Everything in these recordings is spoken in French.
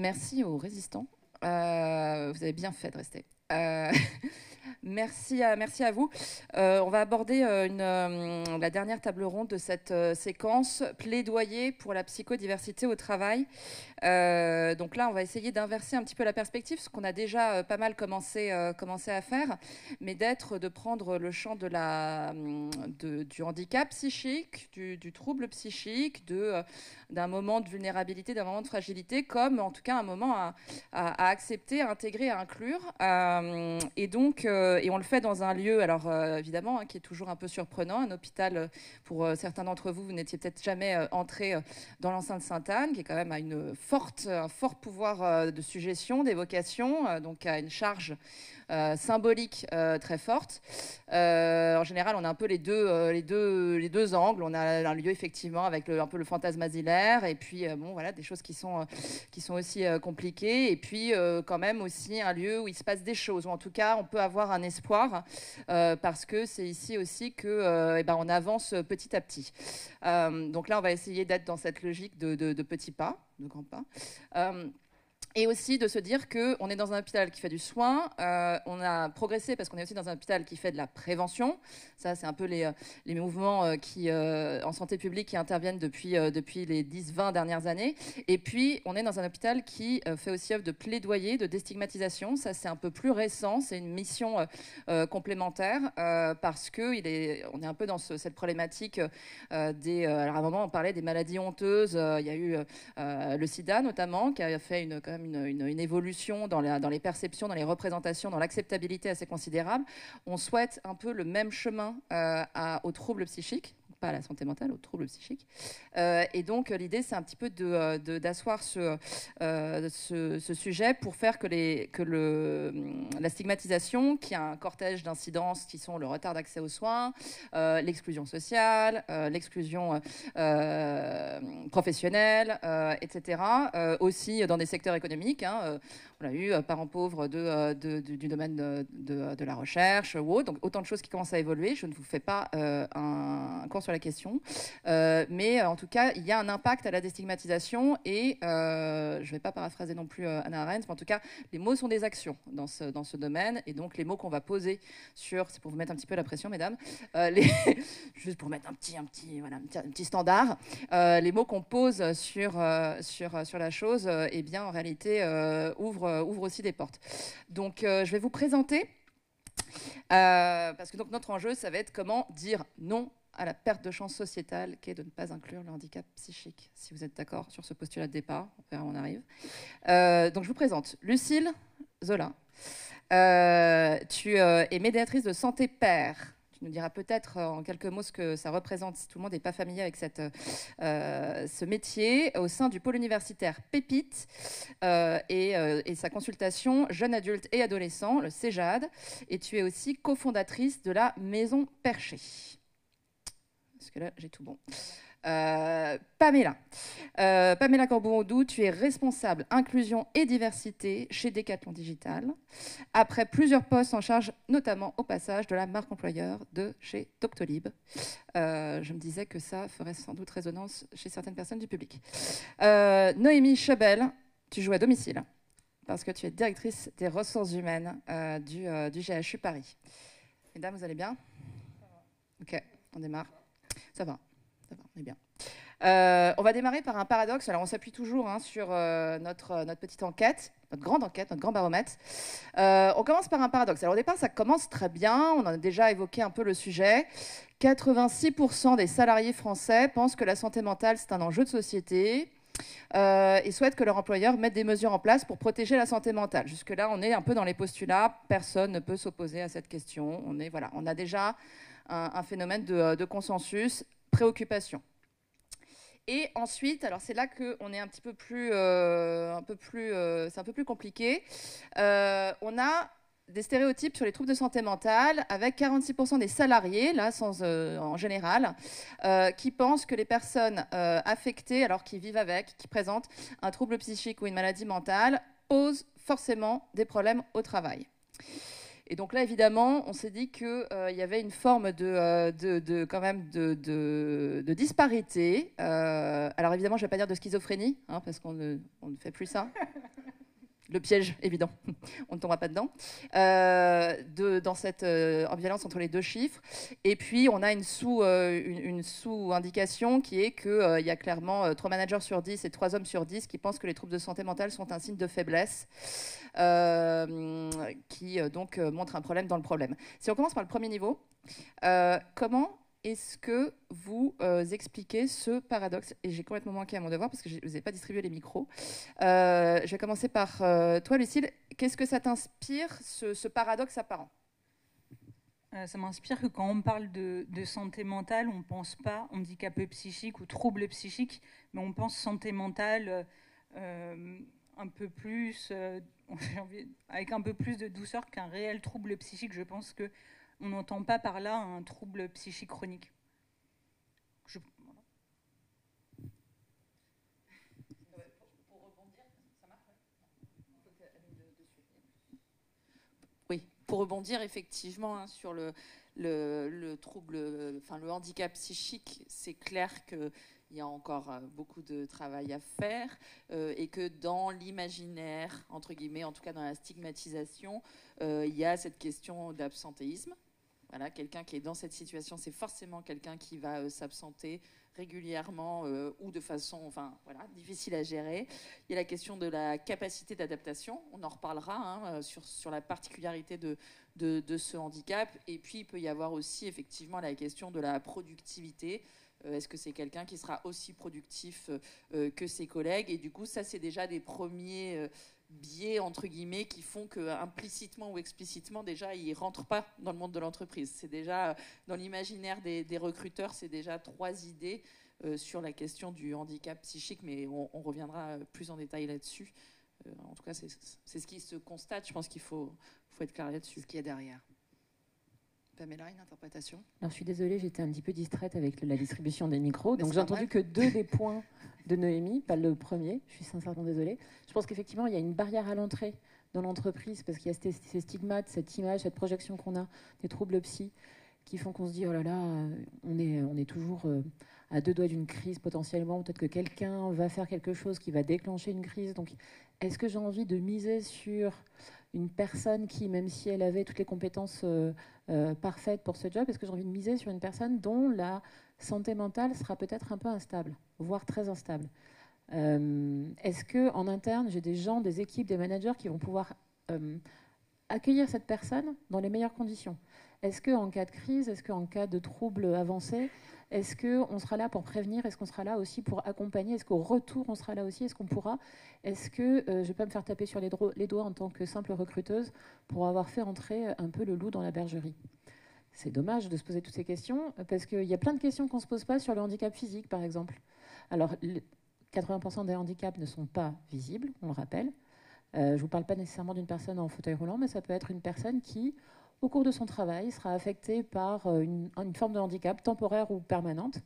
merci aux résistants. Vous avez bien fait de rester. Merci à vous. On va aborder la dernière table ronde de cette séquence, plaidoyer pour la psychodiversité au travail. Donc là, on va essayer d'inverser un petit peu la perspective, ce qu'on a déjà pas mal commencé à faire, mais de prendre le champ du handicap psychique, du trouble psychique, d'un moment de vulnérabilité, d'un moment de fragilité, comme en tout cas un moment à accepter, à intégrer, à inclure. Et on le fait dans un lieu, alors évidemment, qui est toujours un peu surprenant, un hôpital. Pour certains d'entre vous, vous n'étiez peut-être jamais entré dans l'enceinte Sainte-Anne, qui est quand même à un fort pouvoir de suggestion, d'évocation, donc à une charge symbolique très forte. En général, on a un peu les deux angles. On a un lieu effectivement avec un peu le fantasme asilaire, et puis bon, voilà, des choses qui sont aussi compliquées, et puis quand même aussi un lieu où il se passe des choses, ou en tout cas on peut avoir un espoir, parce que c'est ici aussi que on avance petit à petit. Donc là, on va essayer d'être dans cette logique de petits pas, de grands pas. Et aussi de se dire qu'on est dans un hôpital qui fait du soin, on a progressé parce qu'on est aussi dans un hôpital qui fait de la prévention. Ça, c'est un peu les mouvements en santé publique qui interviennent depuis les 10-20 dernières années. Et puis, on est dans un hôpital qui fait aussi œuvre de plaidoyer, de déstigmatisation. Ça, c'est un peu plus récent, c'est une mission complémentaire, parce qu'on est un peu dans cette problématique alors à un moment, on parlait des maladies honteuses. Il y a eu le sida, notamment, qui a fait quand même une évolution dans les perceptions, dans les représentations, dans l'acceptabilité assez considérable. On souhaite un peu le même chemin aux troubles psychiques, pas à la santé mentale, aux troubles psychiques. Et donc, l'idée, c'est un petit peu d'asseoir ce sujet pour faire que la stigmatisation, qui a un cortège d'incidences qui sont le retard d'accès aux soins, l'exclusion sociale, l'exclusion professionnelle, etc., aussi dans des secteurs économiques. On a eu parents pauvres du domaine de la recherche ou autre. Donc, autant de choses qui commencent à évoluer. Je ne vous fais pas un cours sur la question. Mais en tout cas, il y a un impact à la déstigmatisation. Et je ne vais pas paraphraser non plus Hannah Arendt, mais en tout cas, les mots sont des actions dans ce domaine. Et donc, les mots qu'on va poser c'est pour vous mettre un petit peu la pression, mesdames, juste pour mettre un petit standard, les mots qu'on pose sur la chose, eh bien, en réalité, ouvrent aussi des portes. Donc, je vais vous présenter, parce que donc, notre enjeu, ça va être comment dire non à la perte de chance sociétale qu'est de ne pas inclure le handicap psychique. Si vous êtes d'accord sur ce postulat de départ, on verra où on arrive. Donc, je vous présente Lucille Zola. Tu es médiatrice de Santé Père. Tu nous diras peut-être en quelques mots ce que ça représente si tout le monde n'est pas familier avec ce métier, au sein du pôle universitaire Pépite, et sa consultation jeunes adultes et adolescents, le CEJAD. Et tu es aussi cofondatrice de la Maison Perchée. Parce que là, j'ai tout bon. Pamela Corboudou, tu es responsable inclusion et diversité chez Decathlon Digital, après plusieurs postes en charge, notamment au passage de la marque employeur de chez Doctolib. Je me disais que ça ferait sans doute résonance chez certaines personnes du public. Noémie Chebel, tu joues à domicile parce que tu es directrice des ressources humaines du GHU Paris. Mesdames, vous allez bien? Ok, on démarre. Ça va, on est bien. On va démarrer par un paradoxe. Alors, on s'appuie toujours sur notre petite enquête, notre grande enquête, notre grand baromètre. On commence par un paradoxe. Alors, au départ, ça commence très bien. On en a déjà évoqué un peu le sujet. 86% des salariés français pensent que la santé mentale, c'est un enjeu de société. Et souhaitent que leur employeur mette des mesures en place pour protéger la santé mentale. Jusque-là, on est un peu dans les postulats. Personne ne peut s'opposer à cette question. On a déjà un phénomène de consensus, préoccupation. Et ensuite, alors c'est là qu'on est un petit peu plus, c'est un peu plus compliqué. On a des stéréotypes sur les troubles de santé mentale, avec 46% des salariés, là, en général, qui pensent que les personnes affectées, alors qui vivent avec, qui présentent un trouble psychique ou une maladie mentale, posent forcément des problèmes au travail. Et donc là, évidemment, on s'est dit qu'il y avait une forme de disparité. Alors évidemment, je ne vais pas dire de schizophrénie, parce qu'on ne fait plus ça. le piège évident, on ne tombera pas dedans, dans cette ambivalence entre les deux chiffres. Et puis, on a une sous-indication qui est qu'il y a clairement 3 managers sur 10 et 3 hommes sur 10 qui pensent que les troubles de santé mentale sont un signe de faiblesse, qui donc montre un problème dans le problème. Si on commence par le premier niveau, comment est-ce que vous expliquez ce paradoxe? Et j'ai complètement manqué à mon devoir parce que je ne vous ai pas distribué les micros. Je vais commencer par toi, Lucille. Qu'est-ce que ça t'inspire, ce paradoxe apparent? Ça m'inspire que quand on parle de santé mentale, on ne pense pas handicap psychique ou trouble psychique, mais on pense santé mentale un peu plus, avec un peu plus de douceur qu'un réel trouble psychique. Je pense que on n'entend pas par là un trouble psychique chronique. Voilà. Pour rebondir, ça marche? Oui, pour rebondir effectivement hein, sur le trouble, enfin le handicap psychique, c'est clair qu'il y a encore beaucoup de travail à faire et que dans l'imaginaire, entre guillemets, en tout cas dans la stigmatisation, il y a cette question d'absentéisme. Voilà, quelqu'un qui est dans cette situation, c'est forcément quelqu'un qui va s'absenter régulièrement ou de façon voilà, difficile à gérer. Il y a la question de la capacité d'adaptation, on en reparlera hein, sur la particularité de ce handicap. Et puis il peut y avoir aussi effectivement la question de la productivité. Est-ce que c'est quelqu'un qui sera aussi productif que ses collègues? Et du coup, ça, c'est déjà des premiers biais, entre guillemets, qui font qu'implicitement ou explicitement, déjà, ils ne rentrent pas dans le monde de l'entreprise. C'est déjà, dans l'imaginaire des recruteurs, c'est déjà 3 idées sur la question du handicap psychique, mais on reviendra plus en détail là-dessus. En tout cas, c'est ce qui se constate. Je pense qu'il faut être clair là-dessus. Ce qu'il y a derrière. Pamela, une interprétation? Alors, je suis désolée, j'étais un petit peu distraite avec la distribution des micros. Donc, j'ai entendu que 2 des points de Noémie, pas le premier. Je suis sincèrement désolée. Je pense qu'effectivement, il y a une barrière à l'entrée dans l'entreprise parce qu'il y a ces stigmates, cette image, cette projection qu'on a des troubles psy qui font qu'on se dit, oh là là, on est toujours à 2 doigts d'une crise potentiellement. Peut-être que quelqu'un va faire quelque chose qui va déclencher une crise. Donc, est-ce que j'ai envie de miser sur une personne qui, même si elle avait toutes les compétences parfaites pour ce job, est-ce que j'ai envie de miser sur une personne dont la santé mentale sera peut-être un peu instable, voire très instable? Est-ce qu'en interne, j'ai des gens, des équipes, des managers qui vont pouvoir accueillir cette personne dans les meilleures conditions? Est-ce qu'en cas de crise, est-ce qu'en cas de troubles avancés, est-ce qu'on sera là pour prévenir? Est-ce qu'on sera là aussi pour accompagner? Est-ce qu'au retour, on sera là aussi? Est-ce qu'on pourra? Est-ce que je ne vais pas me faire taper sur les doigts en tant que simple recruteuse pour avoir fait entrer un peu le loup dans la bergerie? C'est dommage de se poser toutes ces questions parce qu'il y a plein de questions qu'on ne se pose pas sur le handicap physique, par exemple. Alors, 80% des handicaps ne sont pas visibles, on le rappelle. Je ne vous parle pas nécessairement d'une personne en fauteuil roulant, mais ça peut être une personne qui, au cours de son travail, sera affectée par une forme de handicap temporaire ou permanente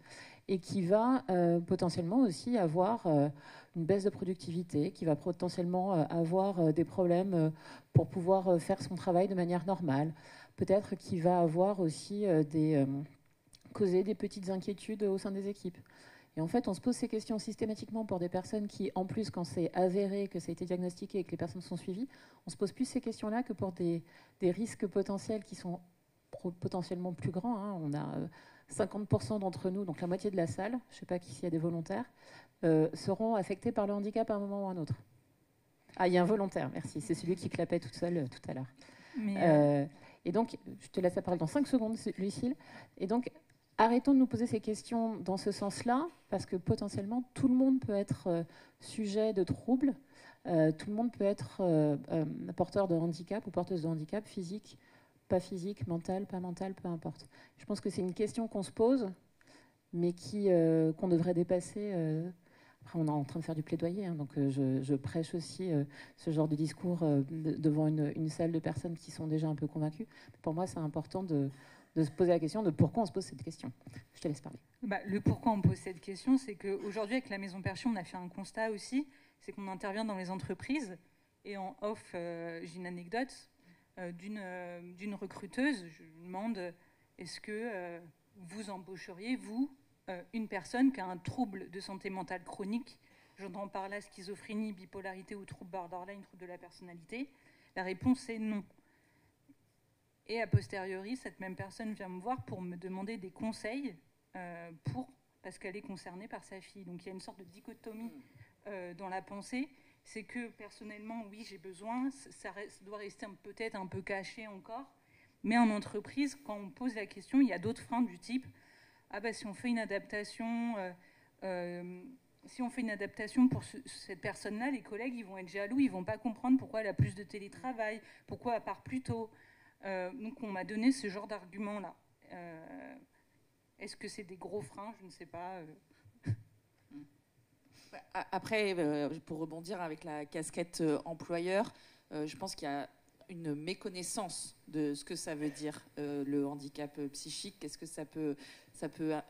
et qui va potentiellement aussi avoir une baisse de productivité, qui va potentiellement avoir des problèmes pour pouvoir faire son travail de manière normale. Peut-être qu'il va avoir aussi causer des petites inquiétudes au sein des équipes. Et en fait, on se pose ces questions systématiquement pour des personnes qui, en plus, quand c'est avéré, que ça a été diagnostiqué et que les personnes sont suivies, on se pose plus ces questions-là que pour des risques potentiels qui sont potentiellement plus grands. Hein. On a 50% d'entre nous, donc la moitié de la salle, je ne sais pas s'il y a des volontaires, seront affectés par le handicap à un moment ou à un autre. Ah, il y a un volontaire, merci. C'est celui qui clapait toute seule tout à l'heure. Et donc, je te laisse la parole dans 5 secondes, Lucille. Et donc, arrêtons de nous poser ces questions dans ce sens-là, parce que potentiellement, tout le monde peut être sujet de troubles, tout le monde peut être porteur de handicap ou porteuse de handicap physique, pas physique, mental, pas mental, peu importe. Je pense que c'est une question qu'on se pose, mais qu'on devrait dépasser. Après, on est en train de faire du plaidoyer, hein, donc je prêche aussi ce genre de discours devant une salle de personnes qui sont déjà un peu convaincues. Pour moi, c'est important de se poser la question de pourquoi on se pose cette question. Je te laisse parler. Le pourquoi on pose cette question, c'est qu'aujourd'hui, avec la Maison Perchon, on a fait un constat aussi, c'est qu'on intervient dans les entreprises, et en off, j'ai une anecdote d'une recruteuse. Je lui demande, est-ce que vous embaucheriez, vous, une personne qui a un trouble de santé mentale chronique J'entends par là schizophrénie, bipolarité ou trouble borderline, trouble de la personnalité. La réponse est non. Et a posteriori, cette même personne vient me voir pour me demander des conseils parce qu'elle est concernée par sa fille. Donc il y a une sorte de dichotomie dans la pensée. C'est que personnellement, oui, j'ai besoin, ça doit rester peut-être un peu caché encore. Mais en entreprise, quand on pose la question, il y a d'autres freins du type si on fait une adaptation, pour cette personne-là, les collègues, ils vont être jaloux, ils vont pas comprendre pourquoi elle a plus de télétravail, pourquoi elle part plus tôt. Donc on m'a donné ce genre d'argument-là. Est-ce que c'est des gros freins? Je ne sais pas. Après, pour rebondir avec la casquette employeur, je pense qu'il y a une méconnaissance de ce que ça veut dire le handicap psychique, qu'est-ce que ça peut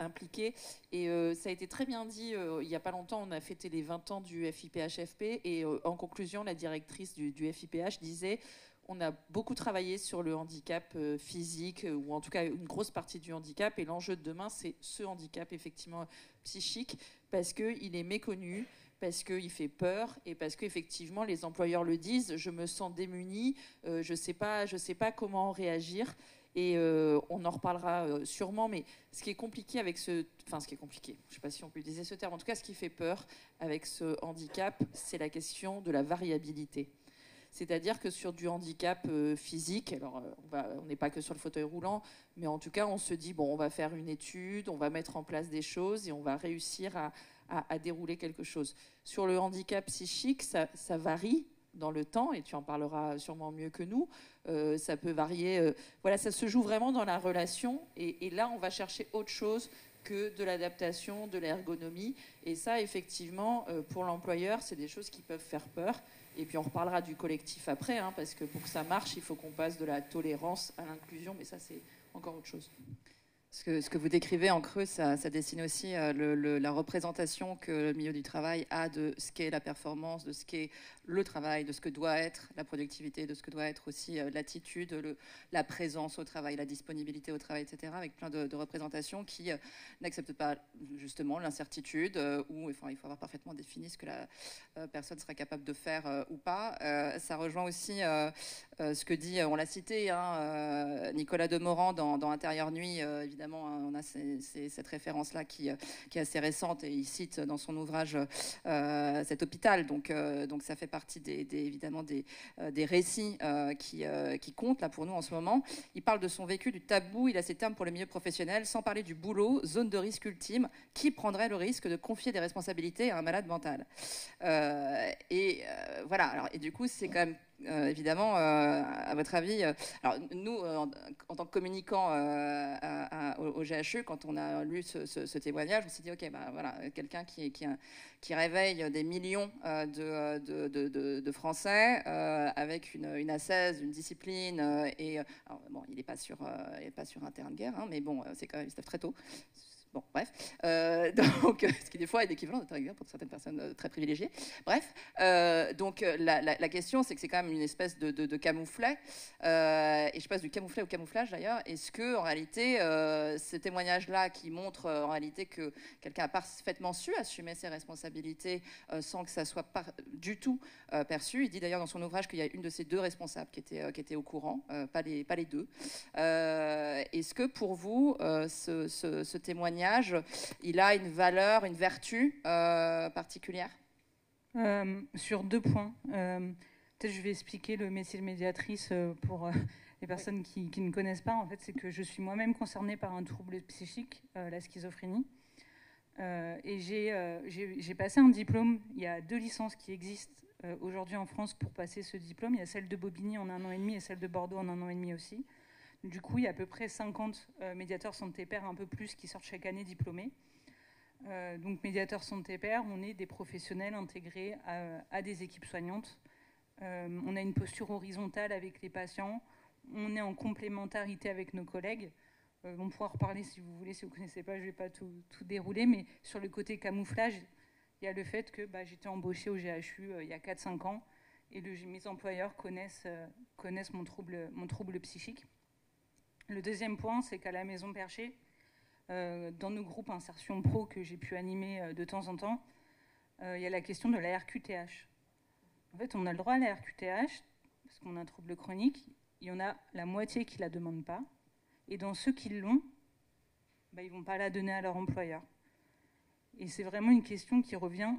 impliquer. Et ça a été très bien dit, il n'y a pas longtemps, on a fêté les 20 ans du FIPH-FP, et en conclusion, la directrice du FIPH disait: on a beaucoup travaillé sur le handicap physique, ou en tout cas une grosse partie du handicap, et l'enjeu de demain, c'est ce handicap effectivement psychique, parce qu'il est méconnu, parce qu'il fait peur, et parce qu'effectivement les employeurs le disent: je me sens démunie, je ne sais pas comment réagir. Et on en reparlera sûrement, mais ce qui est compliqué avec ce qui est compliqué, je ne sais pas si on peut utiliser ce terme, en tout cas ce qui fait peur avec ce handicap, c'est la question de la variabilité. C'est-à-dire que sur du handicap physique, alors on n'est pas que sur le fauteuil roulant, mais en tout cas on se dit, bon, on va faire une étude, on va mettre en place des choses et on va réussir à dérouler quelque chose. Sur le handicap psychique, ça varie dans le temps, et tu en parleras sûrement mieux que nous. Ça peut varier, voilà, ça se joue vraiment dans la relation, et là on va chercher autre chose que de l'adaptation, de l'ergonomie. Et ça, effectivement, pour l'employeur, c'est des choses qui peuvent faire peur. Et puis on reparlera du collectif après, parce que pour que ça marche, il faut qu'on passe de la tolérance à l'inclusion, mais ça, c'est encore autre chose. Ce que vous décrivez en creux, ça dessine aussi la représentation que le milieu du travail a de ce qu'est la performance, de ce qu'est le travail, de ce que doit être la productivité, de ce que doit être aussi l'attitude, la présence au travail, la disponibilité au travail, etc., avec plein de représentations qui n'acceptent pas justement l'incertitude, où il faut avoir parfaitement défini ce que la personne sera capable de faire ou pas. Ça rejoint aussi ce que dit, on l'a cité, Nicolas Demorand dans Intérieur Nuit, évidemment. On a cette référence-là qui est assez récente, et il cite dans son ouvrage cet hôpital. Donc ça fait partie évidemment des récits qui comptent là pour nous en ce moment. Il parle de son vécu, du tabou, il a ces termes pour le milieu professionnel, sans parler du boulot, zone de risque ultime. Qui prendrait le risque de confier des responsabilités à un malade mental? Voilà. Alors, et du coup, c'est quand même évidemment, à votre avis, alors nous, en tant que communicants au GHU, quand on a lu ce témoignage, on s'est dit, ok, voilà, quelqu'un qui réveille des millions de Français avec une ascèse, une discipline, alors, bon, il n'est pas sur un terrain de guerre, mais bon, c'est quand même, il se lève très tôt. Bon, bref. Donc, ce qui, des fois, est l'équivalent de terrain pour certaines personnes très privilégiées. Bref. Donc, la question, c'est que c'est quand même une espèce de camouflet. Et je passe du camouflet au camouflage, d'ailleurs. Est-ce que, en réalité, ce témoignage-là qui montre, en réalité, que quelqu'un a parfaitement su assumer ses responsabilités sans que ça soit pas du tout perçu. Il dit, d'ailleurs, dans son ouvrage qu'il y a une de ses deux responsables qui était au courant, pas les deux. Est-ce que, pour vous, ce témoignage, il a une valeur, une vertu particulière? Sur 2 points. Peut-être je vais expliquer le métier de médiatrice pour les personnes qui ne connaissent pas. En fait, c'est que je suis moi-même concernée par un trouble psychique, la schizophrénie. Et j'ai passé un diplôme. Il y a 2 licences qui existent aujourd'hui en France pour passer ce diplôme. Il y a celle de Bobigny en 1 an et demi et celle de Bordeaux en 1 an et demi aussi. Du coup, il y a à peu près 50 médiateurs santé pairs, un peu plus, qui sortent chaque année diplômés. Donc, médiateurs santé pairs, on est des professionnels intégrés à des équipes soignantes. On a une posture horizontale avec les patients. On est en complémentarité avec nos collègues. On pourra en reparler si vous voulez, si vous ne connaissez pas, je ne vais pas tout dérouler. Mais sur le côté camouflage, il y a le fait que j'étais embauchée au GHU il y a 4-5 ans et mes employeurs connaissent mon trouble psychique. Le deuxième point, c'est qu'à la Maison Perchée, dans nos groupes Insertion Pro que j'ai pu animer de temps en temps, il y a la question de la RQTH. En fait, on a le droit à la RQTH parce qu'on a un trouble chronique. Il y en a la moitié qui ne la demandent pas. Et dans ceux qui l'ont, ils ne vont pas la donner à leur employeur. Et c'est vraiment une question qui revient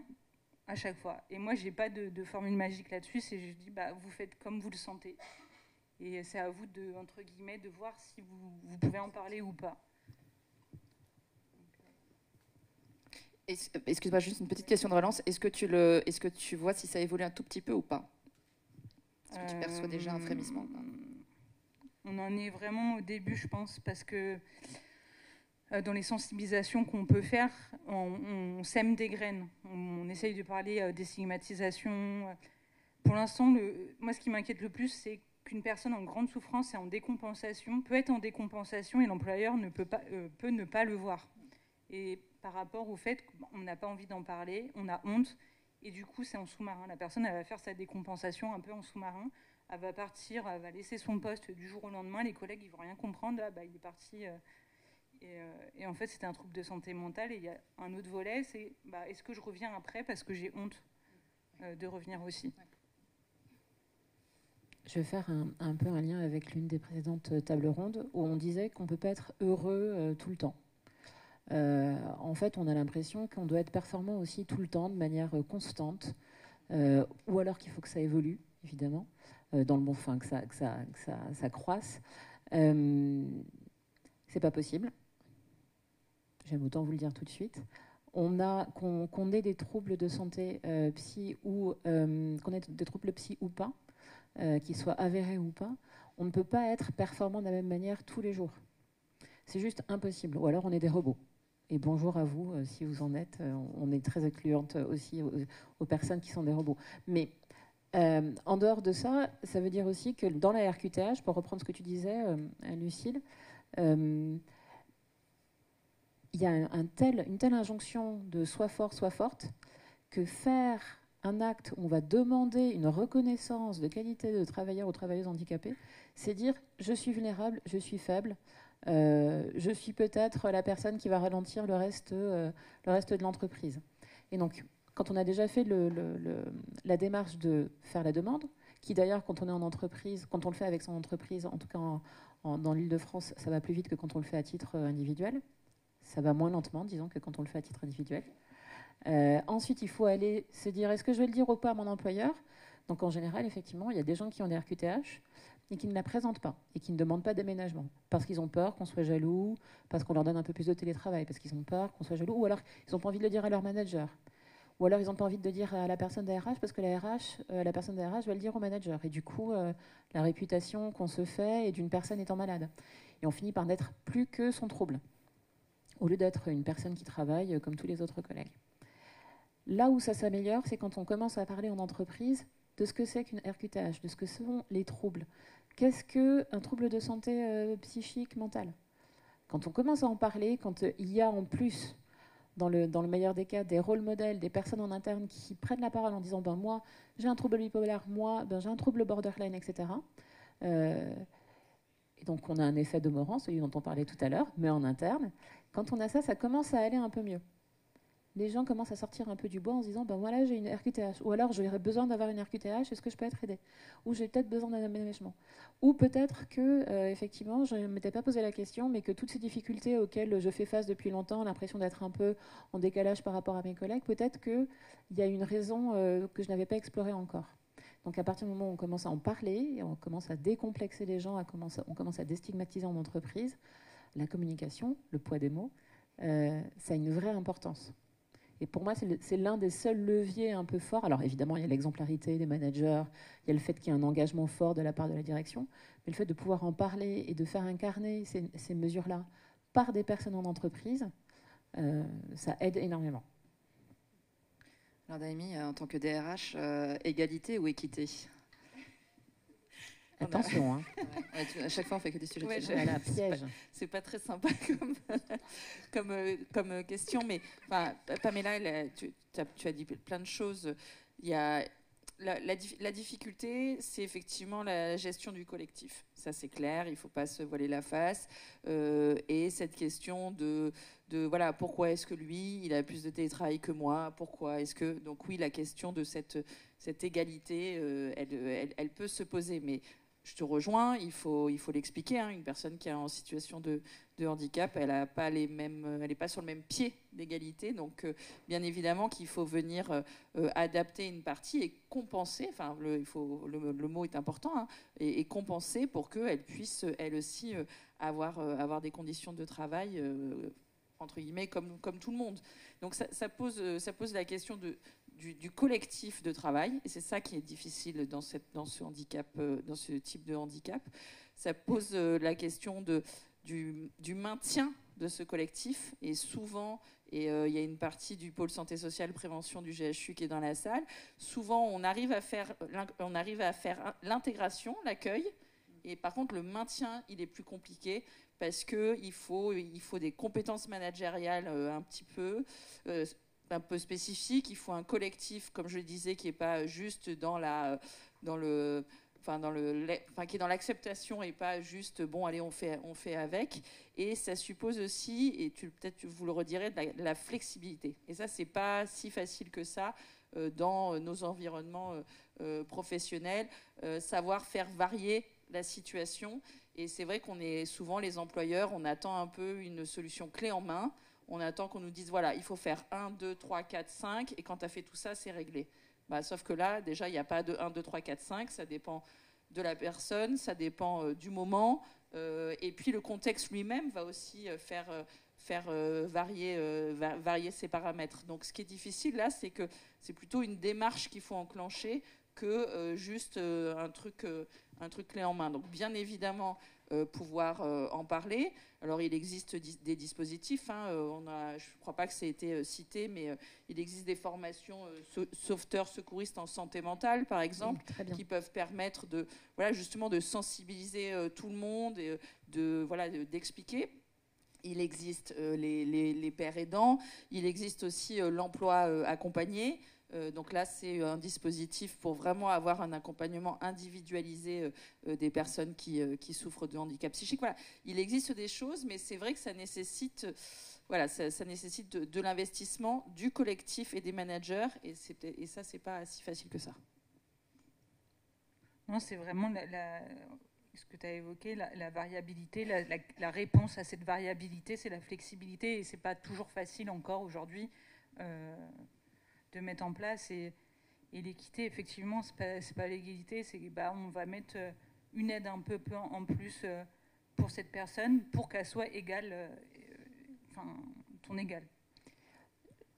à chaque fois. Et moi, je n'ai pas de formule magique là-dessus. C'est je dis, vous faites comme vous le sentez. Et c'est à vous, entre guillemets, de voir si vous pouvez en parler ou pas. Excuse-moi, juste une petite question de relance. Est-ce que tu vois si ça évolue un tout petit peu ou pas? Est-ce que tu perçois déjà un frémissement? On en est vraiment au début, je pense, parce que dans les sensibilisations qu'on peut faire, on sème des graines. On essaye de parler des stigmatisations. Pour l'instant, moi, ce qui m'inquiète le plus, c'est qu'une personne en grande souffrance et en décompensation peut être en décompensation et l'employeur peut ne pas le voir. Et par rapport au fait qu'on n'a pas envie d'en parler, on a honte, et du coup c'est en sous-marin. La personne, elle va faire sa décompensation un peu en sous-marin, elle va partir, elle va laisser son poste du jour au lendemain, les collègues ils vont rien comprendre, il est parti. Et en fait c'était un trouble de santé mentale, et il y a un autre volet, c'est est-ce que je reviens après parce que j'ai honte de revenir aussi. Je vais faire un peu un lien avec l'une des précédentes tables rondes où on disait qu'on ne peut pas être heureux tout le temps. En fait, on a l'impression qu'on doit être performant aussi tout le temps, de manière constante, ou alors qu'il faut que ça évolue, évidemment, dans le bon sens, que ça croisse. C'est pas possible. J'aime autant vous le dire tout de suite. Qu'on ait des troubles de santé psy ou qu'on ait des troubles psy ou pas, qu'ils soient avérés ou pas, on ne peut pas être performant de la même manière tous les jours. C'est juste impossible. Ou alors on est des robots. Et bonjour à vous, si vous en êtes. On est très incluante aussi aux personnes qui sont des robots. Mais en dehors de ça, ça veut dire aussi que dans la RQTH, pour reprendre ce que tu disais, Lucille, il y a une telle injonction de sois fort, sois forte, que faire un acte où on va demander une reconnaissance de qualité de travailleur ou travailleuse handicapée, c'est dire je suis vulnérable, je suis faible, je suis peut-être la personne qui va ralentir le reste de l'entreprise. Et donc, quand on a déjà fait la démarche de faire la demande, qui d'ailleurs, quand on est en entreprise, quand on le fait avec son entreprise, en tout cas dans l'Île-de-France, ça va plus vite que quand on le fait à titre individuel. Ça va moins lentement, disons, que quand on le fait à titre individuel. Ensuite, il faut aller se dire, est-ce que je vais le dire ou pas à mon employeur? Donc, en général, effectivement, il y a des gens qui ont des RQTH et qui ne la présentent pas et qui ne demandent pas d'aménagement parce qu'ils ont peur qu'on soit jaloux, parce qu'on leur donne un peu plus de télétravail, parce qu'ils ont peur qu'on soit jaloux, ou alors ils n'ont pas envie de le dire à leur manager, ou alors ils n'ont pas envie de le dire à la personne d'ARH parce que la personne d'ARH va le dire au manager. Et du coup, la réputation qu'on se fait est d'une personne étant malade. Et on finit par n'être plus que son trouble, au lieu d'être une personne qui travaille comme tous les autres collègues. Là où ça s'améliore, c'est quand on commence à parler en entreprise de ce que c'est qu'une RQTH, de ce que sont les troubles. Qu'est-ce qu'un trouble de santé psychique, mentale? Quand on commence à en parler, quand il y a en plus, dans le meilleur des cas, des rôles modèles, des personnes en interne qui prennent la parole en disant moi, j'ai un trouble bipolaire, moi, j'ai un trouble borderline, etc. Et donc on a un effet de Morand, celui dont on parlait tout à l'heure, mais en interne. Quand on a ça, ça commence à aller un peu mieux. Les gens commencent à sortir un peu du bois en se disant voilà, j'ai une RQTH, ou alors j'aurais besoin d'avoir une RQTH, est-ce que je peux être aidée, ou j'ai peut-être besoin d'un aménagement, ou peut-être que effectivement je ne m'étais pas posé la question, mais que toutes ces difficultés auxquelles je fais face depuis longtemps, l'impression d'être un peu en décalage par rapport à mes collègues, peut-être qu'il y a une raison que je n'avais pas explorée encore. Donc à partir du moment où on commence à en parler, on commence à décomplexer les gens, on commence à déstigmatiser en entreprise, la communication, le poids des mots, ça a une vraie importance. Et pour moi, c'est l'un des seuls leviers un peu forts. Alors évidemment, il y a l'exemplarité des managers, il y a le fait qu'il y ait un engagement fort de la part de la direction, mais le fait de pouvoir en parler et de faire incarner ces mesures-là par des personnes en entreprise, ça aide énormément. Alors Daimi, en tant que DRH, égalité ou équité? Attention, hein. Ouais, à chaque fois, on fait que des sujets de piège. C'est pas très sympa comme question, mais Pamela, tu as dit plein de choses. Il y a la difficulté, c'est effectivement la gestion du collectif. Ça, c'est clair, il ne faut pas se voiler la face. Et cette question voilà, pourquoi est-ce que lui, il a plus de télétravail que moi, pourquoi est-ce que... Donc oui, la question de cette égalité, elle peut se poser, mais je te rejoins, il faut l'expliquer. Une personne qui est en situation de handicap, elle n'est pas sur le même pied d'égalité. Donc, bien évidemment qu'il faut venir adapter une partie et compenser. Enfin, le mot est important, et compenser pour qu'elle puisse, elle aussi, avoir des conditions de travail, entre guillemets, comme tout le monde. Donc, ça pose la question du collectif de travail, et c'est ça qui est difficile dans ce handicap, dans ce type de handicap. Ça pose la question du maintien de ce collectif, et souvent, et il y a une partie du pôle santé sociale prévention du GHU qui est dans la salle, souvent on arrive à faire l'intégration, l'accueil, et par contre le maintien il est plus compliqué, parce qu'il faut des compétences managériales un peu spécifique, il faut un collectif, comme je le disais, qui n'est pas juste qui est dans l'acceptation et pas juste bon allez on fait avec, et ça suppose aussi, et peut-être vous le redirez, de la flexibilité, et ça c'est pas si facile que ça dans nos environnements professionnels, savoir faire varier la situation. Et c'est vrai qu'on est souvent les employeurs, on attend un peu une solution clé en main. On attend qu'on nous dise, voilà, il faut faire 1, 2, 3, 4, 5, et quand tu as fait tout ça, c'est réglé. Sauf que là, déjà, il n'y a pas de 1, 2, 3, 4, 5, ça dépend de la personne, ça dépend du moment, et puis le contexte lui-même va aussi faire varier ses paramètres. Donc ce qui est difficile là, c'est que c'est plutôt une démarche qu'il faut enclencher que juste un truc clé en main. Donc bien évidemment, pouvoir en parler. Alors il existe des dispositifs, je ne crois pas que ça ait été cité, mais il existe des formations sauveteurs secouristes en santé mentale, par exemple, qui peuvent permettre justement de sensibiliser tout le monde et d'expliquer. Il existe les pères aidants, il existe aussi l'emploi accompagné. Donc là, c'est un dispositif pour vraiment avoir un accompagnement individualisé des personnes qui souffrent de handicap psychique. Voilà, il existe des choses, mais c'est vrai que ça nécessite, ça nécessite de l'investissement du collectif et des managers, et ça, c'est pas si facile que ça. Non, c'est vraiment ce que tu as évoqué, la variabilité, la réponse à cette variabilité, c'est la flexibilité, et c'est pas toujours facile encore aujourd'hui de mettre en place, et l'équité, effectivement, c'est pas l'égalité, c'est on va mettre une aide un peu en plus pour cette personne pour qu'elle soit égale, ton égale.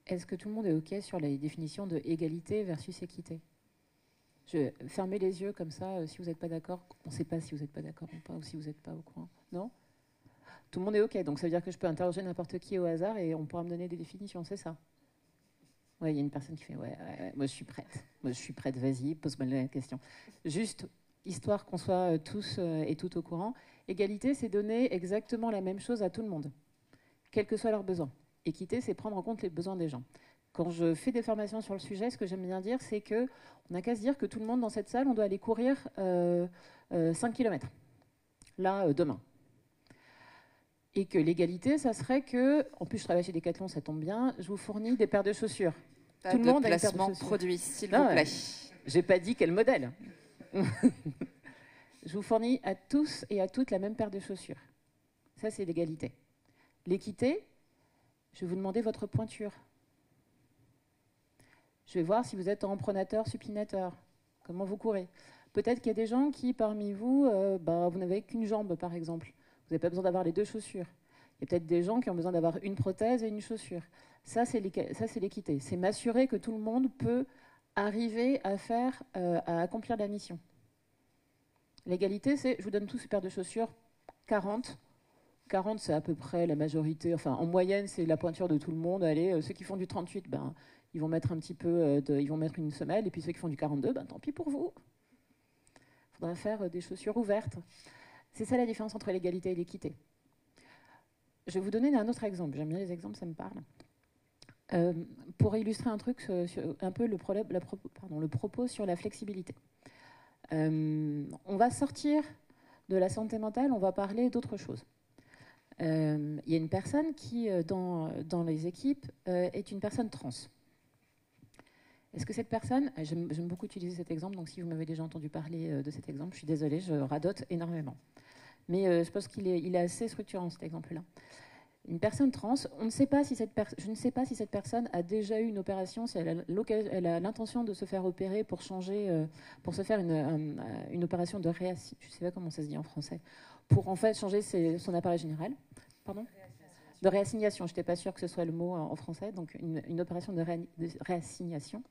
Est-ce que tout le monde est OK sur la définition de égalité versus équité ? Je fermez les yeux comme ça, si vous n'êtes pas d'accord. On ne sait pas si vous n'êtes pas d'accord ou pas, ou si vous n'êtes pas au courant. Non ? Tout le monde est OK, donc ça veut dire que je peux interroger n'importe qui au hasard et on pourra me donner des définitions, c'est ça ? Ouais, il y a une personne qui fait ouais, moi je suis prête, vas-y, pose-moi la question. Juste, histoire qu'on soit tous et toutes au courant, égalité, c'est donner exactement la même chose à tout le monde, quels que soient leurs besoins. Équité, c'est prendre en compte les besoins des gens. Quand je fais des formations sur le sujet, ce que j'aime bien dire, c'est qu'on n'a qu'à se dire que tout le monde dans cette salle, on doit aller courir 5 km, là, demain. Et que l'égalité, ça serait que, en plus je travaille chez Decathlon, ça tombe bien, je vous fournis des paires de chaussures. Pas tout le monde a une paire de placement chaussures. Produit, s'il vous plaît. J'ai pas dit quel modèle. Je vous fournis à tous et à toutes la même paire de chaussures. Ça, c'est l'égalité. L'équité, je vais vous demander votre pointure. Je vais voir si vous êtes en pronateur, supinateur, comment vous courez. Peut-être qu'il y a des gens qui, parmi vous, vous n'avez qu'une jambe, par exemple. Vous n'avez pas besoin d'avoir les deux chaussures. Il y a peut-être des gens qui ont besoin d'avoir une prothèse et une chaussure. Ça, c'est l'équité. C'est m'assurer que tout le monde peut arriver à accomplir la mission. L'égalité, c'est je vous donne tous une paire de chaussures, 40. 40, c'est à peu près la majorité. Enfin, en moyenne, c'est la pointure de tout le monde. Allez, ceux qui font du 38, ils vont mettre un petit peu ils vont mettre une semelle. Et puis ceux qui font du 42, tant pis pour vous. Il faudra faire des chaussures ouvertes. C'est ça la différence entre l'égalité et l'équité. Je vais vous donner un autre exemple. J'aime bien les exemples, ça me parle. Pour illustrer un truc, un peu le propos sur la flexibilité. On va sortir de la santé mentale, on va parler d'autre chose. Il y a une personne qui, dans les équipes, est une personne trans. Est-ce que cette personne, j'aime beaucoup utiliser cet exemple, donc si vous m'avez déjà entendu parler de cet exemple, je suis désolée, je radote énormément. Mais je pense qu'il est assez structurant, cet exemple-là. Une personne trans, je ne sais pas si cette personne a déjà eu une opération, si elle a l'intention de se faire opérer pour changer, pour se faire une opération de réassignation, je ne sais pas comment ça se dit en français, pour en fait changer son appareil général. Pardon ? De réassignation, je n'étais pas sûre que ce soit le mot en français, donc une opération de réassignation.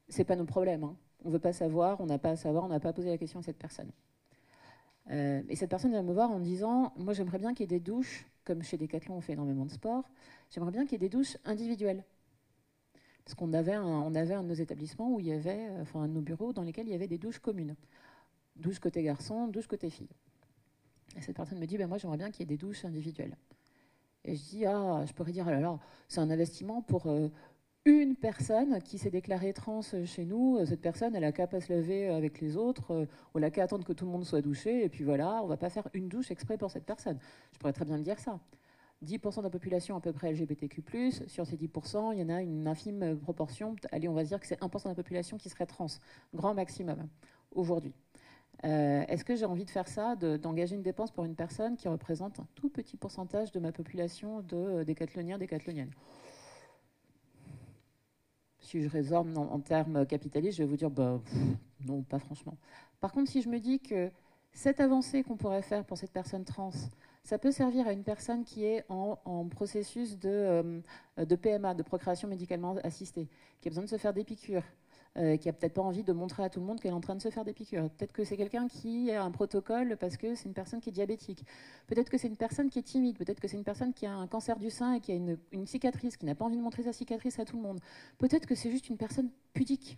C'est pas nos problèmes, hein. On ne veut pas savoir, on n'a pas à savoir, on n'a pas posé la question à cette personne. Et cette personne vient me voir en me disant, moi j'aimerais bien qu'il y ait des douches, comme chez Decathlon on fait énormément de sport, j'aimerais bien qu'il y ait des douches individuelles. Parce qu'on avait un de nos établissements où il y avait, enfin un de nos bureaux dans lesquels il y avait des douches communes. Douche côté garçon, douche côté fille. Et cette personne me dit, moi j'aimerais bien qu'il y ait des douches individuelles. Et je dis, je pourrais dire, alors c'est un investissement pour une personne qui s'est déclarée trans chez nous. Cette personne, elle n'a qu'à pas se laver avec les autres, on n'a qu'à attendre que tout le monde soit douché, et puis voilà, on ne va pas faire une douche exprès pour cette personne. Je pourrais très bien me dire ça. 10% de la population à peu près LGBTQ+, sur ces 10%, il y en a une infime proportion, allez, on va dire que c'est 1% de la population qui serait trans, grand maximum, aujourd'hui. Est-ce que j'ai envie de faire ça, d'engager une dépense pour une personne qui représente un tout petit pourcentage de ma population de décathloniens, décathloniennes? Si je raisonne en termes capitalistes, je vais vous dire, non, pas franchement. Par contre, si je me dis que cette avancée qu'on pourrait faire pour cette personne trans, ça peut servir à une personne qui est en processus de PMA, de procréation médicalement assistée, qui a besoin de se faire des piqûres, qui a peut-être pas envie de montrer à tout le monde qu'elle est en train de se faire des piqûres. Peut-être que c'est quelqu'un qui a un protocole parce que c'est une personne qui est diabétique. Peut-être que c'est une personne qui est timide. Peut-être que c'est une personne qui a un cancer du sein et qui a une cicatrice, qui n'a pas envie de montrer sa cicatrice à tout le monde. Peut-être que c'est juste une personne pudique.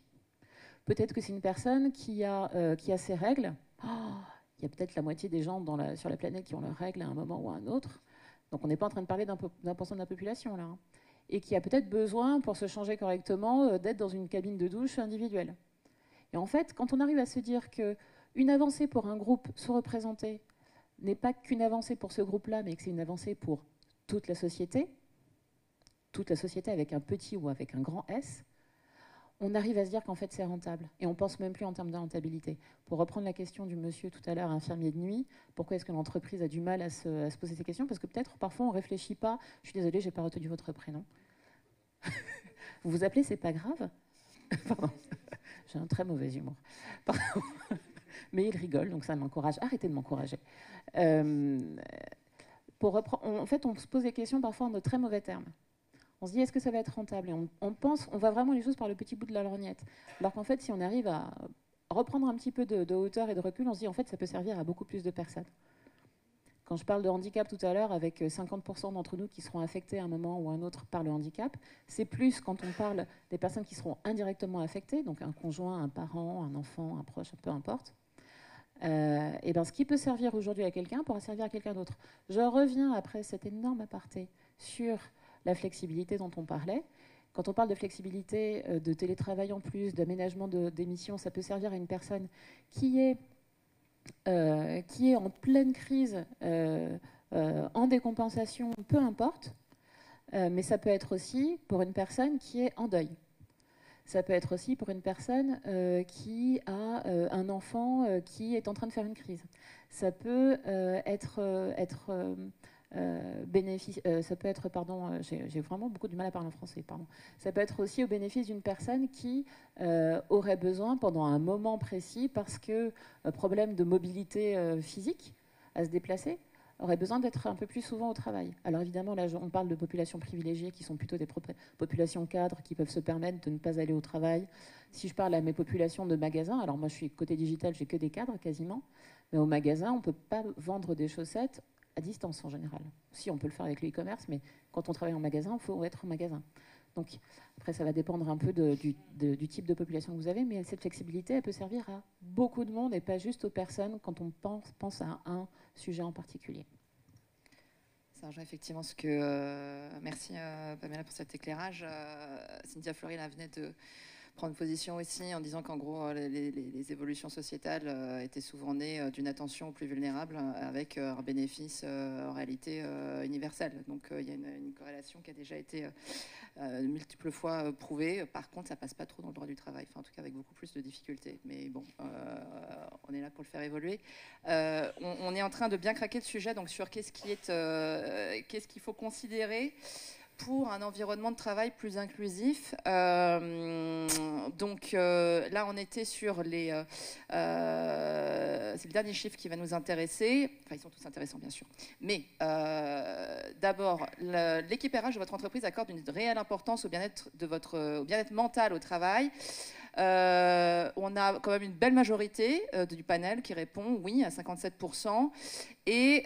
Peut-être que c'est une personne qui a ses règles. Il y a peut-être la moitié des gens sur la planète qui ont leurs règles à un moment ou à un autre. Donc on n'est pas en train de parler d'1% de la population là. Et qui a peut-être besoin, pour se changer correctement, d'être dans une cabine de douche individuelle. Et en fait, quand on arrive à se dire qu'une avancée pour un groupe sous-représenté n'est pas qu'une avancée pour ce groupe-là, mais que c'est une avancée pour toute la société avec un petit ou avec un grand S, on arrive à se dire qu'en fait c'est rentable. Et on ne pense même plus en termes de rentabilité. Pour reprendre la question du monsieur tout à l'heure, infirmier de nuit, pourquoi est-ce que l'entreprise a du mal à se poser ces questions? Parce que peut-être parfois on ne réfléchit pas. Je suis désolée, je n'ai pas retenu votre prénom. Vous vous appelez, c'est pas grave? Pardon. J'ai un très mauvais humour. Pardon. Mais il rigole, donc ça m'encourage. Arrêtez de m'encourager. En fait, on se pose des questions parfois en de très mauvais termes. On se dit, est-ce que ça va être rentable? Et on voit vraiment les choses par le petit bout de la lorgnette. Alors qu'en fait, si on arrive à reprendre un petit peu de hauteur et de recul, on se dit, en fait, ça peut servir à beaucoup plus de personnes. Quand je parle de handicap tout à l'heure, avec 50% d'entre nous qui seront affectés à un moment ou à un autre par le handicap, c'est plus quand on parle des personnes qui seront indirectement affectées, donc un conjoint, un parent, un enfant, un proche, peu importe. Et ce qui peut servir aujourd'hui à quelqu'un pourra servir à quelqu'un d'autre. Je reviens après cet énorme aparté sur la flexibilité dont on parlait. Quand on parle de flexibilité, de télétravail en plus, d'aménagement d'émissions, ça peut servir à une personne qui est en pleine crise, en décompensation, peu importe, mais ça peut être aussi pour une personne qui est en deuil. Ça peut être aussi pour une personne qui a un enfant qui est en train de faire une crise. Ça peut j'ai vraiment beaucoup de mal à parler en français, pardon. Ça peut être aussi au bénéfice d'une personne qui aurait besoin pendant un moment précis, parce que problème de mobilité physique, à se déplacer, aurait besoin d'être un peu plus souvent au travail. Alors évidemment, là, on parle de populations privilégiées qui sont plutôt des populations cadres qui peuvent se permettre de ne pas aller au travail. Si je parle à mes populations de magasins, alors moi je suis côté digital, j'ai que des cadres quasiment, mais au magasin, on ne peut pas vendre des chaussettes à distance en général. Si, on peut le faire avec le e-commerce, mais quand on travaille en magasin, il faut être en magasin. Donc après, ça va dépendre un peu du type de population que vous avez, mais cette flexibilité, elle peut servir à beaucoup de monde et pas juste aux personnes quand on pense à un sujet en particulier. Ça rejoint effectivement ce que... merci Pamela pour cet éclairage. Cynthia Fleury venait de prendre position aussi en disant qu'en gros, les évolutions sociétales étaient souvent nées d'une attention aux plus vulnérables avec un bénéfice en réalité universel. Donc il y a une corrélation qui a déjà été multiples fois prouvée. Par contre, ça passe pas trop dans le droit du travail, enfin, en tout cas avec beaucoup plus de difficultés. Mais bon, on est là pour le faire évoluer. On est en train de bien craquer le sujet donc, sur qu'est-ce qu'il faut considérer pour un environnement de travail plus inclusif. Donc là, on était sur c'est le dernier chiffre qui va nous intéresser. Enfin, ils sont tous intéressants, bien sûr. Mais d'abord, l'équipe RH de votre entreprise accorde une réelle importance au bien-être mental au travail. On a quand même une belle majorité du panel qui répond oui à 57%. Et